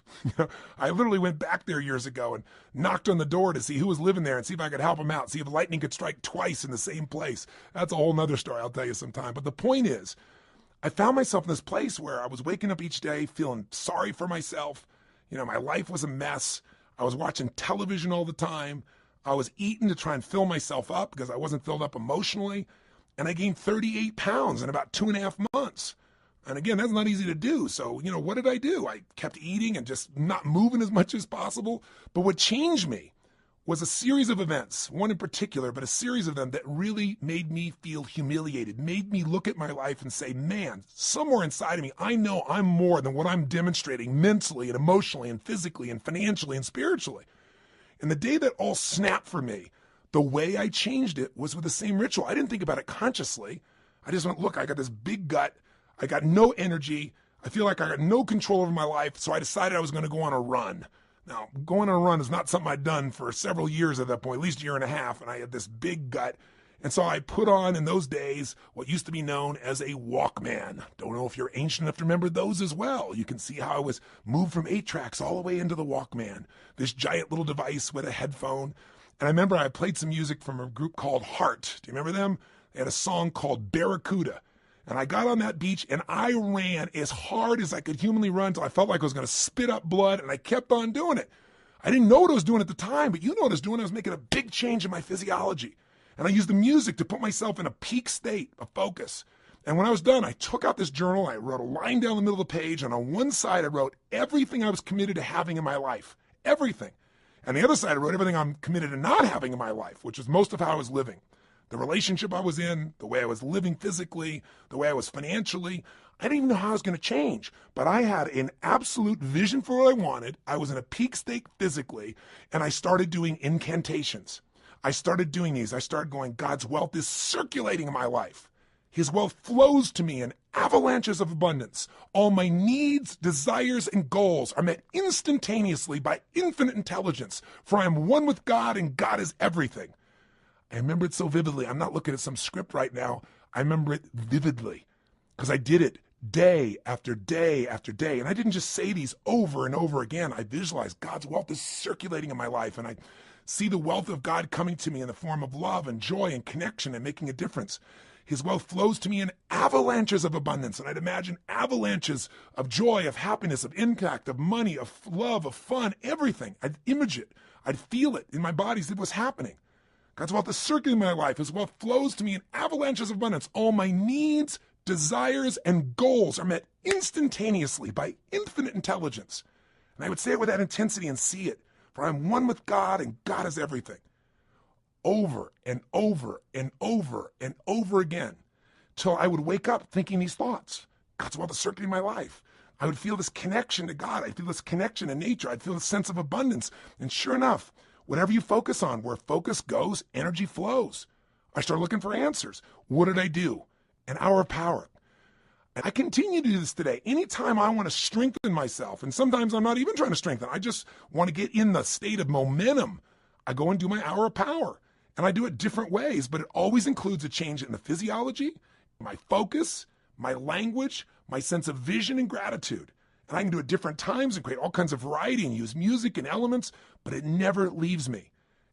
I literally went back there years ago and knocked on the door to see who was living there and see if I could help them out, see if lightning could strike twice in the same place. That's a whole nother story I'll tell you sometime. But the point is, I found myself in this place where I was waking up each day feeling sorry for myself. My life was a mess. I was watching television all the time. I was eating to try and fill myself up because I wasn't filled up emotionally. And I gained 38 pounds in about 2.5 months. And again, that's not easy to do. So, what did I do? I kept eating and just not moving as much as possible. But what changed me was a series of events, one in particular, but a series of them that really made me feel humiliated, made me look at my life and say, man, somewhere inside of me, I know I'm more than what I'm demonstrating mentally and emotionally and physically and financially and spiritually. And the day that all snapped for me, the way I changed it was with the same ritual. I didn't think about it consciously. I just went, look, I got this big gut. I got no energy. I feel like I got no control over my life. So I decided I was going to go on a run. Now, going on a run is not something I'd done for several years at that point, at least a year and a half. And I had this big gut. And so I put on, in those days, what used to be known as a Walkman. Don't know if you're ancient enough to remember those as well. You can see how I was moved from 8 tracks all the way into the Walkman, this giant little device with a headphone. And I remember I played some music from a group called Heart. Do you remember them? They had a song called Barracuda. And I got on that beach and I ran as hard as I could humanly run until I felt like I was going to spit up blood, and I kept on doing it. I didn't know what I was doing at the time, but you know what I was doing. I was making a big change in my physiology. And I used the music to put myself in a peak state of focus. And when I was done, I took out this journal. I wrote a line down the middle of the page. And on one side, I wrote everything I was committed to having in my life. Everything. And the other side, I wrote everything I'm committed to not having in my life, which is most of how I was living. The relationship I was in, the way I was living physically, the way I was financially. I didn't even know how I was going to change, but I had an absolute vision for what I wanted. I was in a peak state physically, and I started doing incantations. I started doing these. I started going, God's wealth is circulating in my life. His wealth flows to me in avalanches of abundance. All my needs, desires, and goals are met instantaneously by infinite intelligence, for I am one with God, and God is everything. I remember it so vividly. I'm not looking at some script right now. I remember it vividly because I did it day after day after day. And I didn't just say these over and over again. I visualized God's wealth is circulating in my life, and I see the wealth of God coming to me in the form of love and joy and connection and making a difference. His wealth flows to me in avalanches of abundance. And I'd imagine avalanches of joy, of happiness, of impact, of money, of love, of fun, everything. I'd image it. I'd feel it in my body as it was happening. God's wealth is circulating in my life. His wealth flows to me in avalanches of abundance. All my needs, desires, and goals are met instantaneously by infinite intelligence. And I would say it with that intensity and see it. For I'm one with God, and God is everything. Over and over and over and over again, till I would wake up thinking these thoughts. God's wealth is circulating my life. I would feel this connection to God. I'd feel this connection to nature. I'd feel this sense of abundance. And sure enough, whatever you focus on, where focus goes, energy flows. I started looking for answers. What did I do? An hour of power. And I continue to do this today. Anytime I want to strengthen myself, and sometimes I'm not even trying to strengthen, I just want to get in the state of momentum, I go and do my hour of power. And I do it different ways, but it always includes a change in the physiology, my focus, my language, my sense of vision and gratitude. And I can do it different times and create all kinds of variety and use music and elements, but it never leaves me.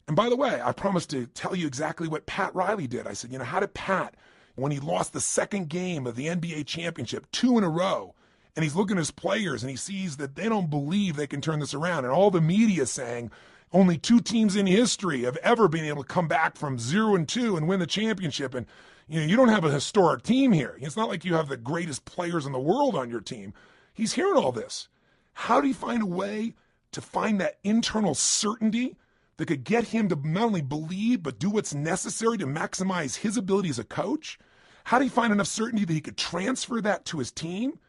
And by the way, I promised to tell you exactly what Pat Riley did. I said, how did Pat, when he lost the second game of the NBA championship, 2 in a row, And he's looking at his players and he sees that they don't believe they can turn this around. And all the media is saying only 2 teams in history have ever been able to come back from 0-2 and win the championship. And you don't have a historic team here. It's not like you have the greatest players in the world on your team. He's hearing all this. How do you find a way to find that internal certainty that could get him to not only believe, but do what's necessary to maximize his ability as a coach? How do you find enough certainty that he could transfer that to his team?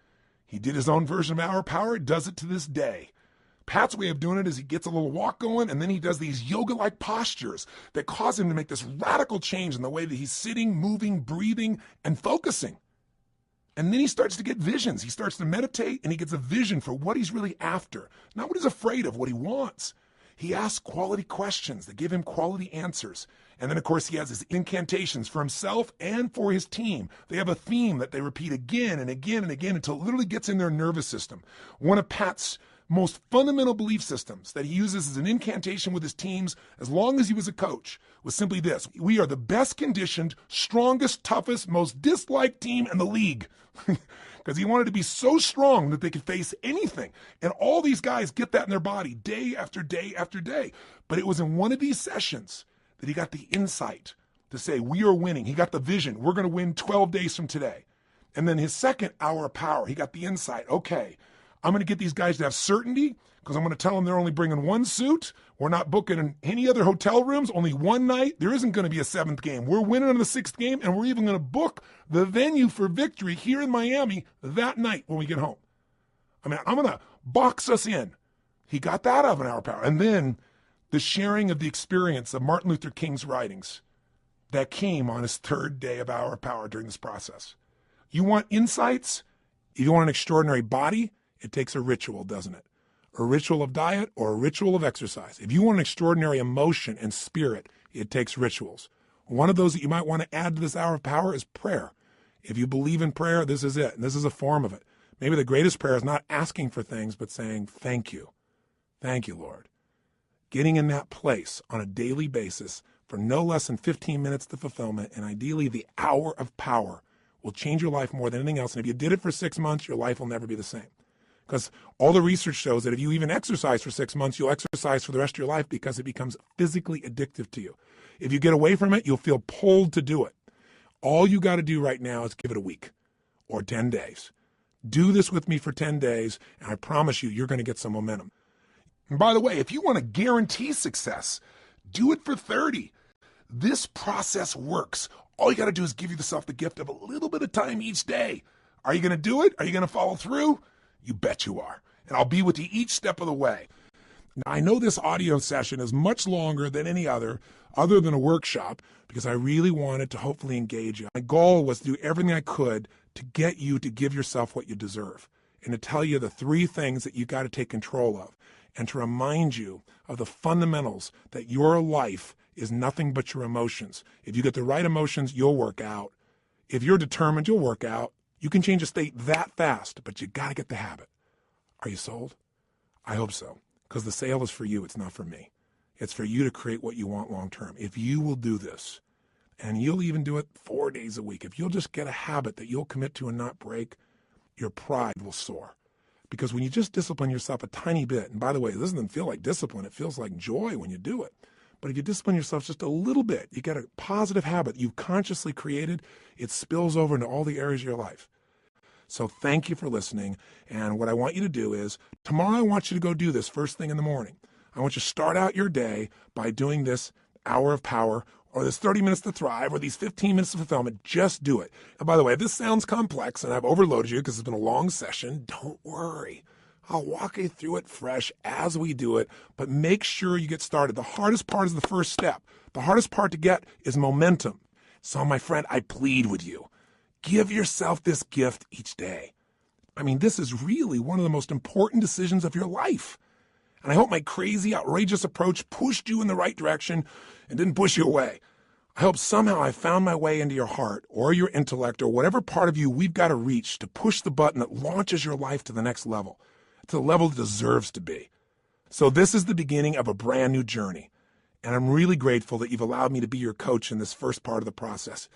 He did his own version of Hour of Power, does it to this day. Pat's way of doing it is he gets a little walk going, and then he does these yoga-like postures that cause him to make this radical change in the way that he's sitting, moving, breathing, and focusing. And then he starts to get visions. He starts to meditate, and he gets a vision for what he's really after, not what he's afraid of, what he wants. He asks quality questions that give him quality answers. And then, of course, he has his incantations for himself and for his team. They have a theme that they repeat again and again and again until it literally gets in their nervous system. One of Pat's most fundamental belief systems that he uses as an incantation with his teams as long as he was a coach was simply this: we are the best conditioned, strongest, toughest, most disliked team in the league. Because he wanted to be so strong that they could face anything. And all these guys get that in their body day after day after day. But it was in one of these sessions that he got the insight to say, we are winning. He got the vision. We're going to win 12 days from today. And then his second hour of power, he got the insight. Okay, I'm going to get these guys to have certainty because I'm going to tell them they're only bringing 1 suit. We're not booking in any other hotel rooms, only 1 night. There isn't going to be a 7th game. We're winning on the 6th game, and we're even going to book the venue for victory here in Miami that night when we get home. I mean, I'm going to box us in. He got that out of an hour of power. And then the sharing of the experience of Martin Luther King's writings that came on his 3rd day of hour of power during this process. You want insights? If you want an extraordinary body, it takes a ritual, doesn't it? A ritual of diet or a ritual of exercise. If you want an extraordinary emotion and spirit, it takes rituals. One of those that you might want to add to this hour of power is prayer. If you believe in prayer, this is it. This is a form of it. Maybe the greatest prayer is not asking for things, but saying, thank you. Thank you, Lord. Getting in that place on a daily basis for no less than 15 minutes to fulfillment, and ideally the hour of power, will change your life more than anything else. And if you did it for 6 months, your life will never be the same. Because all the research shows that if you even exercise for 6 months, you'll exercise for the rest of your life because it becomes physically addictive to you. If you get away from it, you'll feel pulled to do it. All you got to do right now is give it a week or 10 days. Do this with me for 10 days, and I promise you, you're going to get some momentum. And by the way, if you want to guarantee success, do it for 30. This process works. All you got to do is give yourself the gift of a little bit of time each day. Are you going to do it? Are you going to follow through? You bet you are. And I'll be with you each step of the way. Now, I know this audio session is much longer than any other than a workshop, because I really wanted to hopefully engage you. My goal was to do everything I could to get you to give yourself what you deserve and to tell you the 3 things that you got to take control of and to remind you of the fundamentals that your life is nothing but your emotions. If you get the right emotions, you'll work out. If you're determined, you'll work out. You can change a state that fast, but you got to get the habit. Are you sold? I hope so, because the sale is for you. It's not for me. It's for you to create what you want long term. If you will do this, and you'll even do it 4 days a week, if you'll just get a habit that you'll commit to and not break, your pride will soar. Because when you just discipline yourself a tiny bit, and by the way, this doesn't feel like discipline. It feels like joy when you do it. But if you discipline yourself just a little bit, you get a positive habit you've consciously created, it spills over into all the areas of your life. So thank you for listening. And what I want you to do is, tomorrow I want you to go do this first thing in the morning. I want you to start out your day by doing this hour of power, or this 30 minutes to thrive, or these 15 minutes of fulfillment. Just do it. And by the way, if this sounds complex and I've overloaded you because it's been a long session, don't worry. I'll walk you through it fresh as we do it, but make sure you get started. The hardest part is the first step. The hardest part to get is momentum. So my friend, I plead with you. Give yourself this gift each day. I mean, this is really one of the most important decisions of your life. And I hope my crazy, outrageous approach pushed you in the right direction and didn't push you away. I hope somehow I found my way into your heart or your intellect or whatever part of you we've got to reach to push the button that launches your life to the next level, to the level it deserves to be. So this is the beginning of a brand new journey. And I'm really grateful that you've allowed me to be your coach in this first part of the process.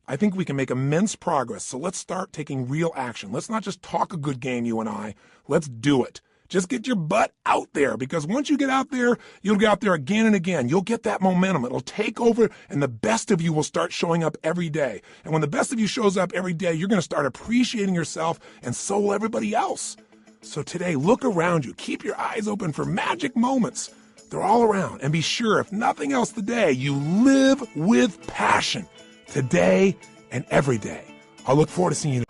I think we can make immense progress. So let's start taking real action. Let's not just talk a good game, you and I. Let's do it. Just get your butt out there, because once you get out there, you'll get out there again and again. You'll get that momentum. It'll take over, and the best of you will start showing up every day. And when the best of you shows up every day, you're going to start appreciating yourself, and so will everybody else. So today, look around you. Keep your eyes open for magic moments. They're all around. And be sure, if nothing else today, you live with passion today and every day. I'll look forward to seeing you.